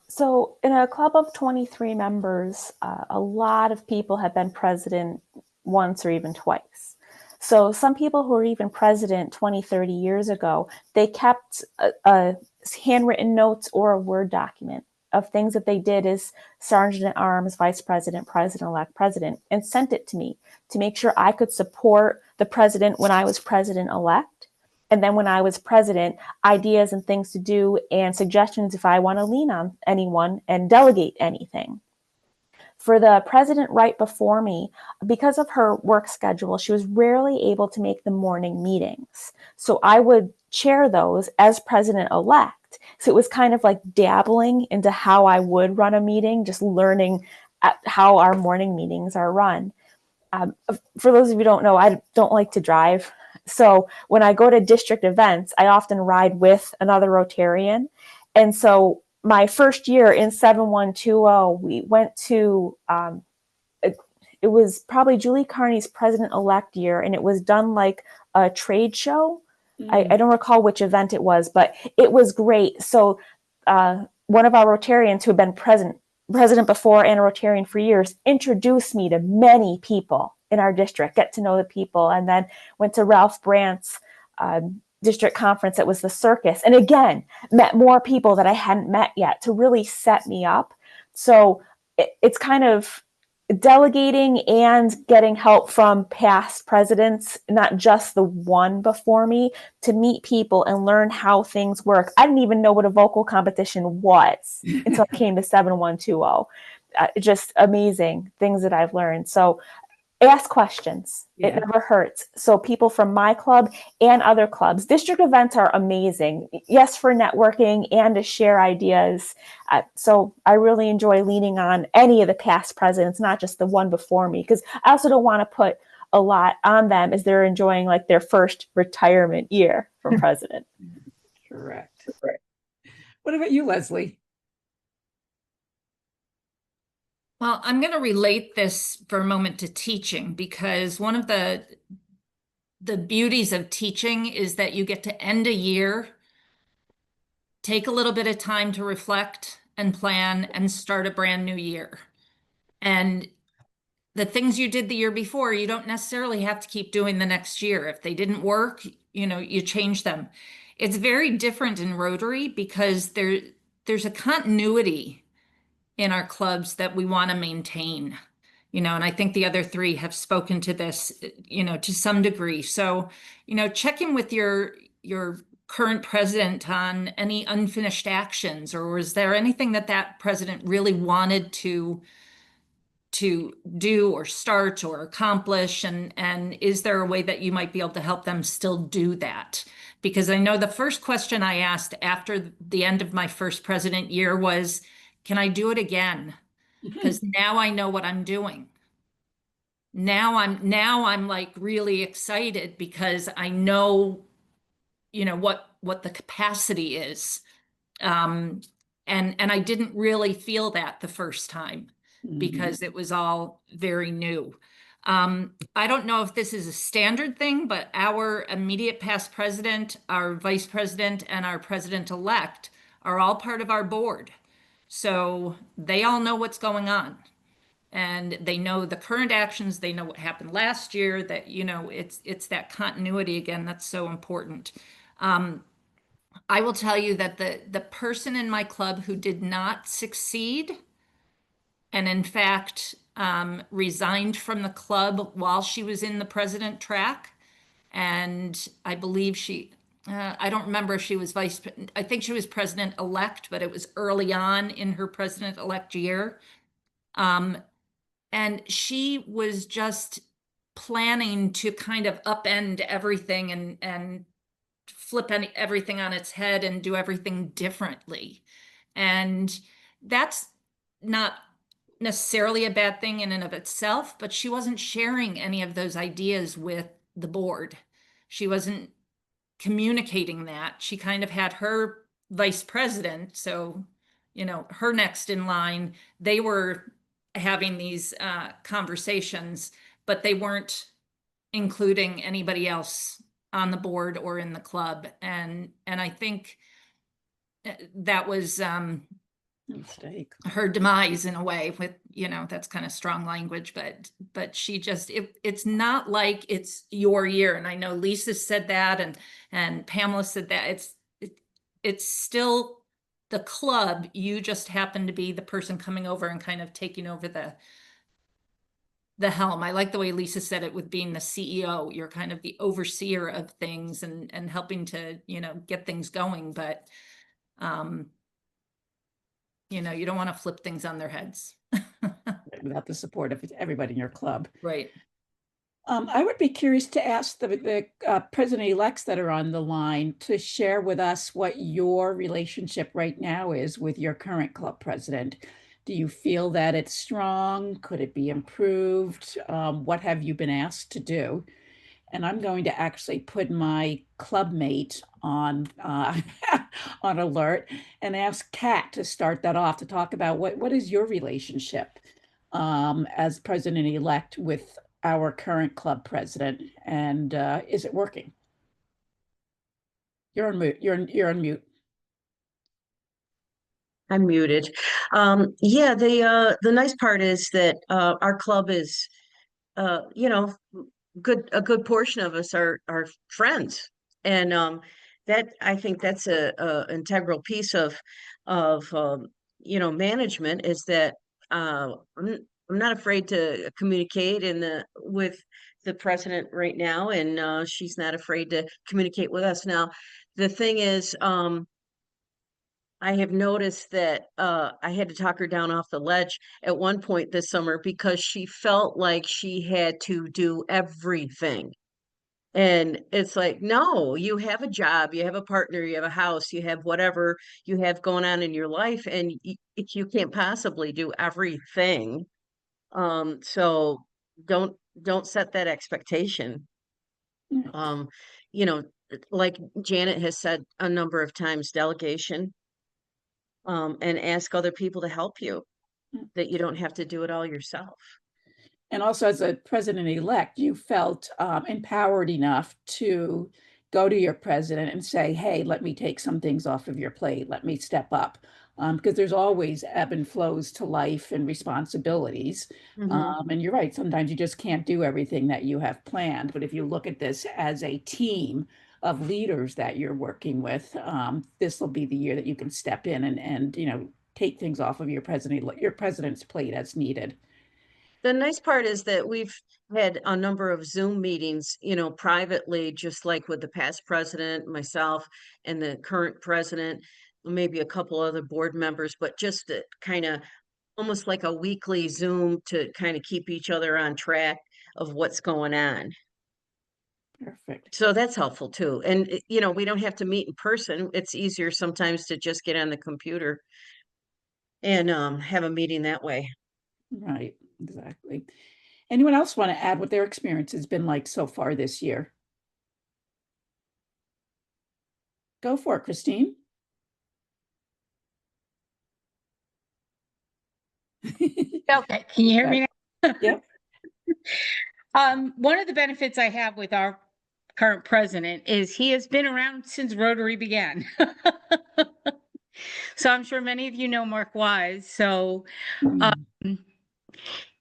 So in a club of 23 members, a lot of people have been president once or even twice. So some people who were even president 20, 30 years ago, they kept a handwritten notes or a Word document of things that they did as sergeant at arms, vice president, president-elect, president, and sent it to me to make sure I could support the president when I was president-elect. And then when I was president, ideas and things to do and suggestions if I want to lean on anyone and delegate anything. For the president right before me, because of her work schedule, she was rarely able to make the morning meetings. So I would chair those as president-elect. So it was kind of like dabbling into how I would run a meeting, just learning how our morning meetings are run. For those of you who don't know, I don't like to drive. So when I go to district events, I often ride with another Rotarian. And so my first year in 7120, we went to, it was probably Julie Carney's president-elect year, and it was done like a trade show. I don't recall which event it was, but it was great. So one of our Rotarians who had been president before and a Rotarian for years introduced me to many people in our district, get to know the people, and then went to Ralph Brandt's district conference. It was the circus. And again, met more people that I hadn't met yet to really set me up. So it's kind of delegating and getting help from past presidents, not just the one before me, to meet people and learn how things work. I didn't even know what a vocal competition was until I came to 7120. Just amazing things that I've learned. So ask questions. Yeah. It never hurts. So people from my club and other clubs, district events are amazing. Yes, for networking and to share ideas. So I really enjoy leaning on any of the past presidents, not just the one before me, because I also don't want to put a lot on them as they're enjoying like their first retirement year from president. Correct. What about you, Leslie? Well, I'm going to relate this for a moment to teaching, because one of the beauties of teaching is that you get to end a year, take a little bit of time to reflect and plan and start a brand new year. And the things you did the year before, you don't necessarily have to keep doing the next year. If they didn't work, you change them. It's very different in Rotary because there's a continuity in our clubs that we want to maintain, and I think the other three have spoken to this, to some degree. So, check in with your current president on any unfinished actions, or was there anything that president really wanted to do or start or accomplish, and is there a way that you might be able to help them still do that? Because I know the first question I asked after the end of my first president year was, can I do it again? Because now I know what I'm doing. Now I'm like really excited because I know, what the capacity is. And I didn't really feel that the first time because it was all very new. I don't know if this is a standard thing, but our immediate past president, our vice president, and our president-elect are all part of our board. So they all know what's going on. And they know the current actions, they know what happened last year, that, it's that continuity again that's so important. I will tell you that the person in my club who did not succeed, and in fact resigned from the club while she was in the president track, and I believe I don't remember if she was I think she was president-elect, but it was early on in her president-elect year. And she was just planning to kind of upend everything and flip everything on its head and do everything differently. And that's not necessarily a bad thing in and of itself, but she wasn't sharing any of those ideas with the board. She wasn't communicating that. She kind of had her vice president, so, her next in line, they were having these conversations, but they weren't including anybody else on the board or in the club. And I think that was Mistake. her demise in a way, with, that's kind of strong language, but she just, it's not like it's your year. And I know Lisa said that, and Pamela said that it's still the club. You just happen to be the person coming over and kind of taking over the helm. I like the way Lisa said it with being the CEO. You're kind of the overseer of things and helping to, get things going. But, you don't want to flip things on their heads. Without the support of everybody in your club. Right. I would be curious to ask the president-elects that are on the line to share with us what your relationship right now is with your current club president. Do you feel that it's strong? Could it be improved? What have you been asked to do? And I'm going to actually put my club mate on on alert and ask Kat to start that off to talk about what is your relationship as president-elect with our current club president, and is it working? You're on mute. You're on mute. I'm muted. Yeah, the nice part is that our club is you know, a good portion of us are friends. And that I think that's a integral piece of management is that I'm not afraid to communicate with the president right now, and she's not afraid to communicate with us. Now, the thing is, I have noticed that I had to talk her down off the ledge at one point this summer because she felt like she had to do everything. And it's like, no, you have a job, you have a partner, you have a house, you have whatever you have going on in your life, and you can't possibly do everything. So don't set that expectation. Um, you know, like Janet has said a number of times, delegation, and ask other people to help you, that you don't have to do it all yourself. And also, as a president-elect, you felt empowered enough to go to your president and say, hey, let me take some things off of your plate. Let me step up. Because there's always ebb and flows to life and responsibilities. And you're right, sometimes you just can't do everything that you have planned. But if you look at this as a team of leaders that you're working with, this will be the year that you can step in and take things off of your president's plate as needed. The nice part is that we've had a number of Zoom meetings, privately, just like with the past president, myself, and the current president, maybe a couple other board members, but just to kind of almost like a weekly Zoom to kind of keep each other on track of what's going on. Perfect. So that's helpful too. And, we don't have to meet in person. It's easier sometimes to just get on the computer and have a meeting that way. Right, exactly. Anyone else want to add what their experience has been like so far this year? Go for it, Christine. Okay, can you hear me now? Yep. One of the benefits I have with our current president is he has been around since Rotary began. So I'm sure many of you know Mark Wise. So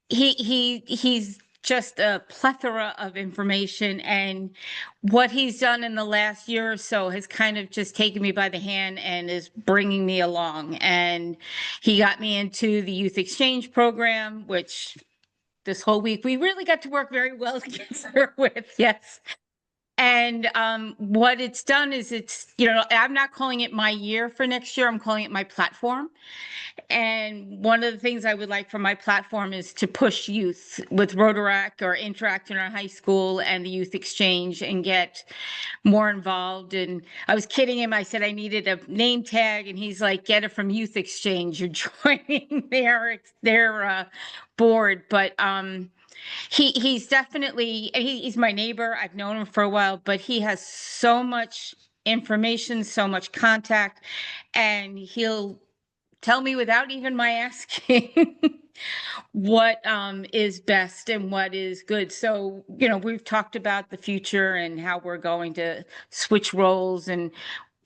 he's just a plethora of information, and what he's done in the last year or so has kind of just taken me by the hand and is bringing me along. And he got me into the youth exchange program, which this whole week we really got to work very well together with. Yes. And what it's done is I'm not calling it my year for next year. I'm calling it my platform. And one of the things I would like from my platform is to push youth with Rotaract or Interact in our high school and the youth exchange and get more involved. And I was kidding him. I said I needed a name tag, and he's like, get it from Youth Exchange. You're joining their board. But he's definitely, he's my neighbor. I've known him for a while, but he has so much information, so much contact, and he'll tell me without even my asking what is best and what is good. So, we've talked about the future and how we're going to switch roles. And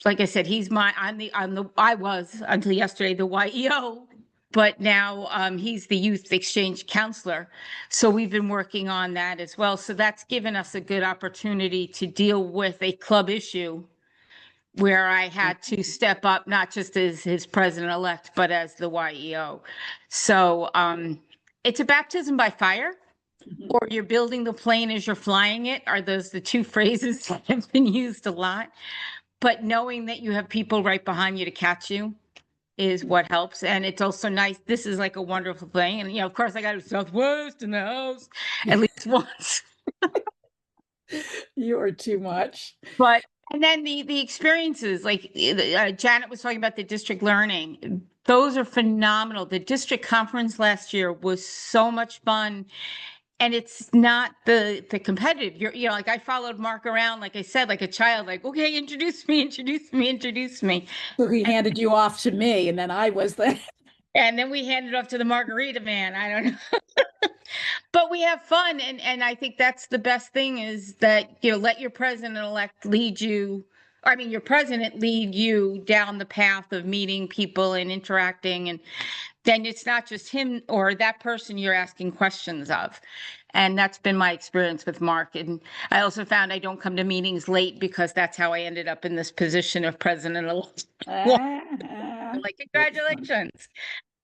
like I said, I was until yesterday the YEO, but now he's the youth exchange counselor. So we've been working on that as well. So that's given us a good opportunity to deal with a club issue where I had to step up, not just as his president-elect, but as the YEO. So it's a baptism by fire, or you're building the plane as you're flying it. Are those the two phrases that have been used a lot? But knowing that you have people right behind you to catch you is what helps. And it's also nice. This is like a wonderful thing. And, of course, I got to Southwest in the house at least once. You are too much. And then the experiences, like Janet was talking about the district learning, those are phenomenal. The district conference last year was so much fun. and it's not the competitive. You know, like I followed Mark around, like I said, like a child, like, okay, introduce me, introduce me, introduce me. So he handed you off to me, and then I was the. And then we handed off to the margarita man. I don't know. But we have fun, and I think that's the best thing is that, you know, let your president-elect lead you. I mean, your president lead you down the path of meeting people and interacting, and then it's not just him or that person you're asking questions of. And that's been my experience with Mark. And I also found I don't come to meetings late because that's how I ended up in this position of president-elect. Like, congratulations.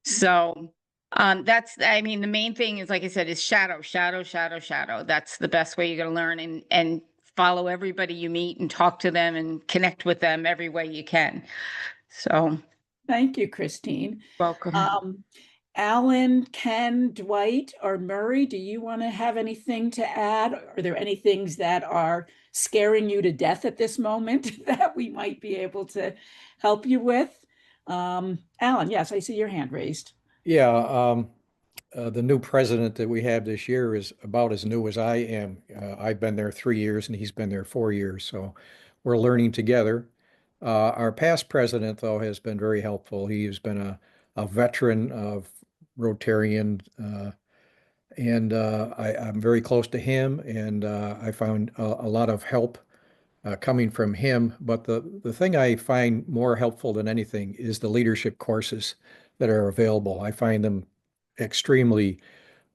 So that's, I mean, the main thing is, like I said, is shadow, shadow, shadow, shadow. That's the best way you're going to learn, and follow everybody you meet and talk to them and connect with them every way you can. So Thank you, Christine. welcome. Alan, Ken, Dwight, or Murray, do you want to have anything to add? Are there any things that are scaring you to death at this moment that we might be able to help you with? Alan, yes, I see your hand raised. Yeah, the new president that we have this year is about as new as I am. I've been there 3 years and he's been there 4 years, so we're learning together. Our past president, though, has been very helpful. He has been a veteran of Rotarian, and I'm very close to him, and I found a lot of help coming from him. But the thing I find more helpful than anything is the leadership courses that are available. I find them extremely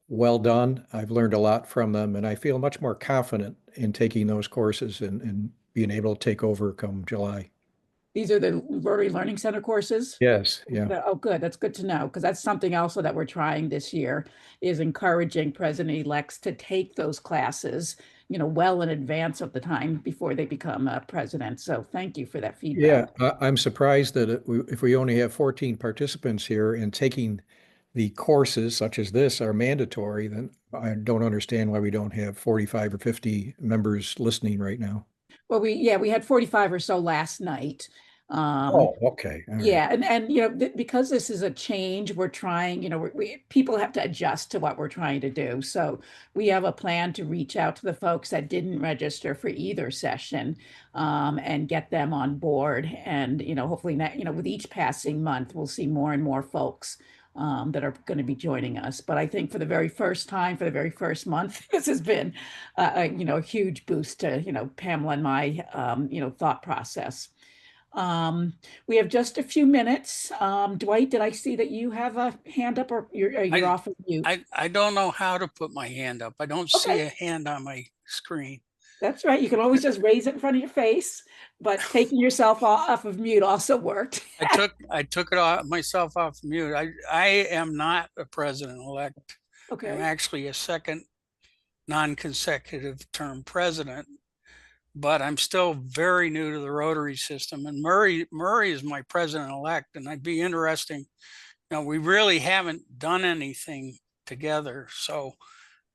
well done. I've learned a lot from them, and I feel much more confident in taking those courses and being able to take over come July. These are the Rotary Learning Center courses? Yes, yeah. Oh, good. That's good to know, because that's something also that we're trying this year, is encouraging president-elects to take those classes, you know, well in advance of the time before they become president. So thank you for that Yeah, feedback. I'm surprised that if we only have 14 participants here and taking the courses such as this are mandatory, then I don't understand why we don't have 45 or 50 members listening right now. Well, we had 45 or so last night. Oh, okay. All right. Yeah, and you know, because this is a change, we're trying, you know, people have to adjust to what we're trying to do. So we have a plan to reach out to the folks that didn't register for either session, and get them on board. And, you know, hopefully, you know, with each passing month, we'll see more and more folks that are going to be joining us. But I think for the very first time, for the very first month, this has been, you know, a huge boost to, you know, Pamela and my, you know, thought process. We have just a few minutes. Dwight, did I see that you have a hand up, or you're off of mute? I don't know how to put my hand up. I don't see a hand on my screen. That's right. You can always just raise it in front of your face, but taking yourself off of mute also worked. I took it off myself off mute. I am not a president-elect. I'm Okay. actually a second non-consecutive term president, but I'm still very new to the Rotary system. And Murray is my president-elect, and I'd be interesting. You know, we really haven't done anything together, so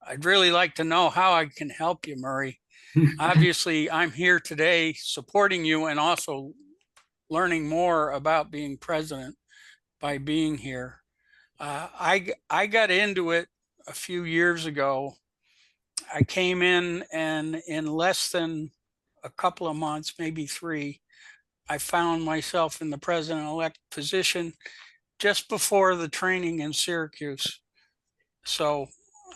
I'd really like to know how I can help you, Murray. Obviously, I'm here today supporting you and also learning more about being president by being here. I got into it a few years ago. I came in, and in less than a couple of months, maybe 3, I found myself in the president-elect position just before the training in Syracuse. So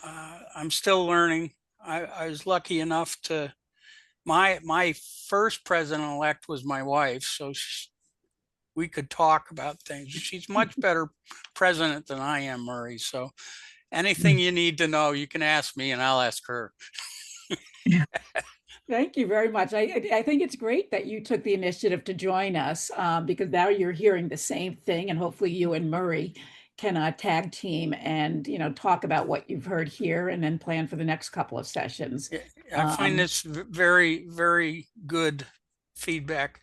I'm still learning. I was lucky enough to, my first president-elect was my wife, so we could talk about things. She's much better president than I am, Murray. So anything you need to know, you can ask me and I'll ask her. Thank you very much. I think it's great that you took the initiative to join us, because now you're hearing the same thing, and hopefully you and Murray can tag team and, you know, talk about what you've heard here and then plan for the next couple of sessions. I find this very, very good feedback.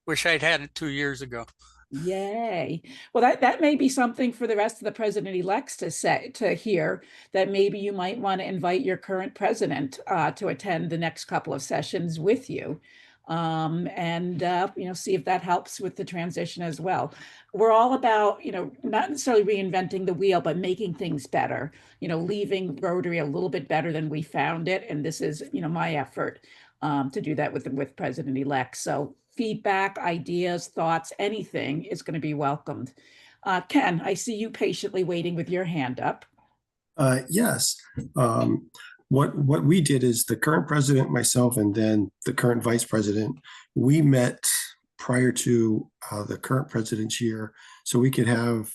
Wish I'd had it 2 years ago. Yay. Well, that may be something for the rest of the president-elects to hear, that maybe you might want to invite your current president to attend the next couple of sessions with you. and see if that helps with the transition as well. We're all about, not necessarily reinventing the wheel, but making things better, leaving Rotary a little bit better than we found it. And this is, my effort to do that with President-elect. So feedback, ideas, thoughts, anything is going to be welcomed. Ken, I see you patiently waiting with your hand up. Yes. What we did is the current president, myself, and then the current vice president, we met prior to the current president's year, so we could have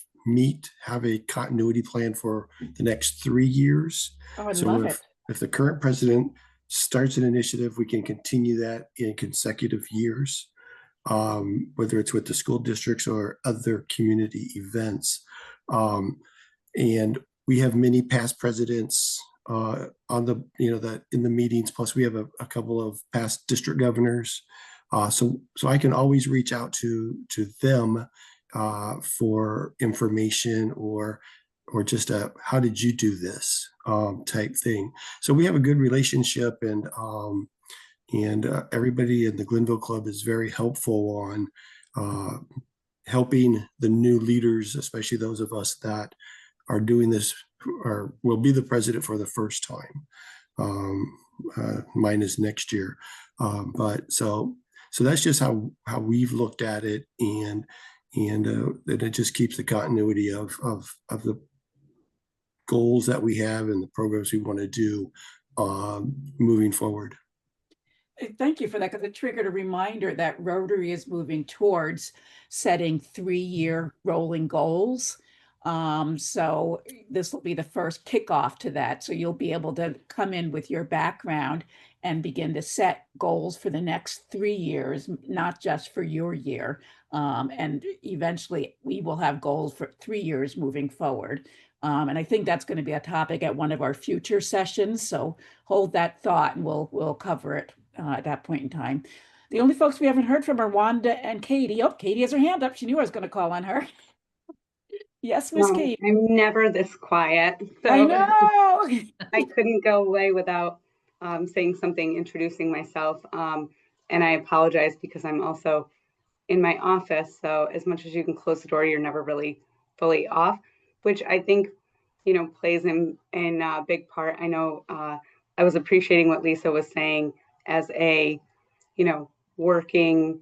a continuity plan for the next 3 years. Oh, I So love it. if the current president starts an initiative, we can continue that in consecutive years, whether it's with the school districts or other community events. And we have many past presidents on the, that in the meetings. Plus, we have a couple of past district governors. So I can always reach out to them for information or just a how did you do this type thing. So we have a good relationship, and everybody in the Glenville Club is very helpful on helping the new leaders, especially those of us that are doing this or will be the president for the first time. Mine is next year. But so that's just how we've looked at it, and it just keeps the continuity of the goals that we have and the programs we want to do moving forward. Thank you for that, because it triggered a reminder that Rotary is moving towards setting 3-year rolling goals. So this will be the first kickoff to that. So you'll be able to come in with your background and begin to set goals for the next 3 years, not just for your year. And eventually we will have goals for 3 years moving forward. And I think that's going to be a topic at one of our future sessions. So hold that thought, and we'll cover it at that point in time. The only folks we haven't heard from are Wanda and Katie. Oh, Katie has her hand up. She knew I was going to call on her. Yes, Miss Katie. I'm never this quiet. So I know. I couldn't go away without saying something, introducing myself. And I apologize because I'm also in my office. So as much as you can close the door, you're never really fully off, which I think, plays in a big part. I know I was appreciating what Lisa was saying as a, working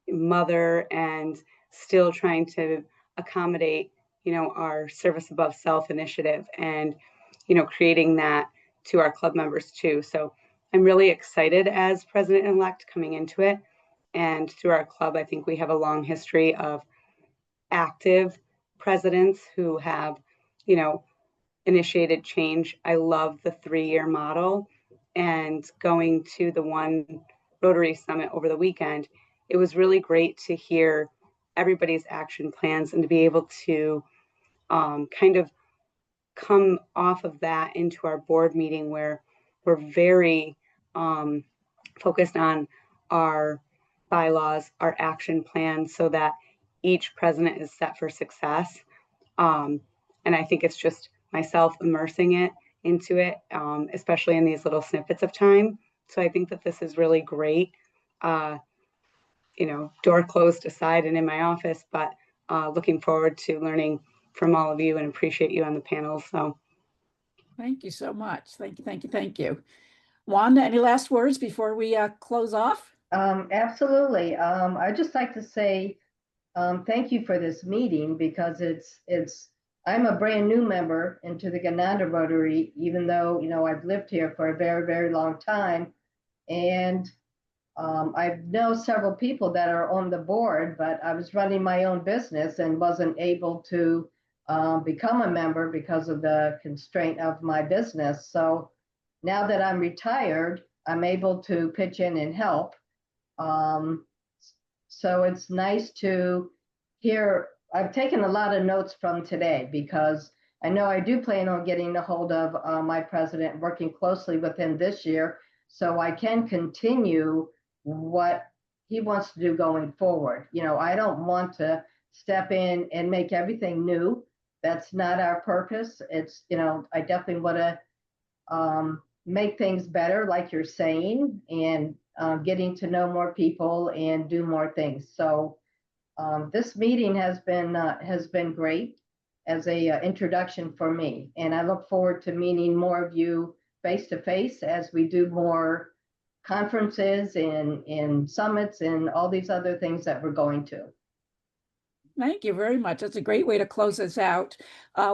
mother and still trying to accommodate our service above self initiative and, creating that to our club members too. So I'm really excited as president-elect coming into it. And through our club, I think we have a long history of active presidents who have, initiated change. I love the 3-year model, and going to the one Rotary Summit over the weekend, it was really great to hear everybody's action plans and to be able to kind of come off of that into our board meeting, where we're very focused on our bylaws, our action plans, so that each president is set for success. And I think it's just myself immersing it into it, especially in these little snippets of time. So I think that this is really great. Door closed aside and in my office, but looking forward to learning from all of you and appreciate you on the panel. So Thank you so much. Thank you. Wanda, any last words before we close off? Absolutely. I'd just like to say thank you for this meeting, because I'm a brand new member into the Gananda Rotary, even though, I've lived here for a very, very long time. And I know several people that are on the board, but I was running my own business and wasn't able to become a member because of the constraint of my business. So now that I'm retired, I'm able to pitch in and help. So it's nice to hear. I've taken a lot of notes from today, because I know I do plan on getting a hold of my president, working closely with him this year, so I can continue what he wants to do going forward. I don't want to step in and make everything new. That's not our purpose. It's, I definitely want to make things better, like you're saying, and getting to know more people and do more things. So this meeting has been great as a introduction for me, and I look forward to meeting more of you face to face as we do more conferences and summits and all these other things that we're going to. Thank you very much. That's a great way to close us out.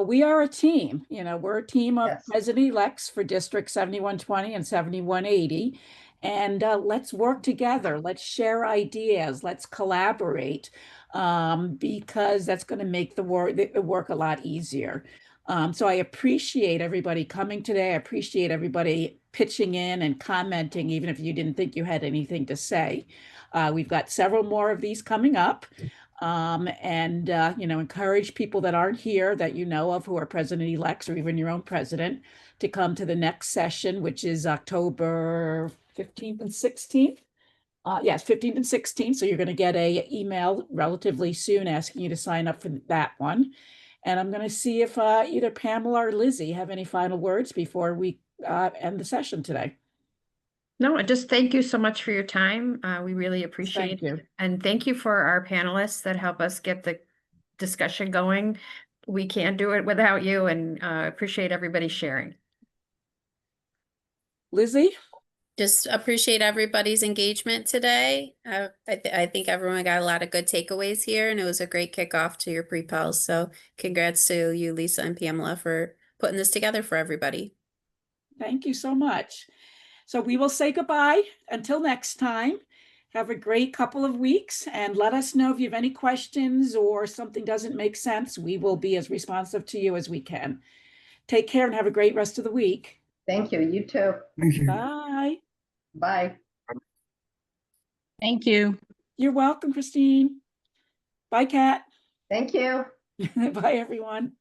We are a team. You know, we're a team of Yes. president-elects for District 7120 and 7180. And let's work together. Let's share ideas. Let's collaborate, because that's going to make the work a lot easier. So I appreciate everybody coming today. I appreciate everybody pitching in and commenting, even if you didn't think you had anything to say. We've got several more of these coming up. Encourage people that aren't here that you know of who are president-elects or even your own president to come to the next session, which is October 15th and 16th. Yes, 15th and 16th. So you're going to get an email relatively soon asking you to sign up for that one. And I'm going to see if either Pamela or Lizzie have any final words before we end the session today. No, I just thank you so much for your time. We really appreciate you. it. And thank you for our panelists that help us get the discussion going. We can't do it without you, and appreciate everybody sharing. Lizzie? Just appreciate everybody's engagement today. I think everyone got a lot of good takeaways here, and it was a great kickoff to your pre-PELS. So congrats to you, Lisa and Pamela, for putting this together for everybody. Thank you so much. So we will say goodbye until next time. Have a great couple of weeks and let us know if you have any questions or something doesn't make sense. We will be as responsive to you as we can. Take care and have a great rest of the week. Thank you. You too. Thank you. Bye. Bye. Thank you. You're welcome, Christine. Bye, Kat. Thank you. Bye, everyone.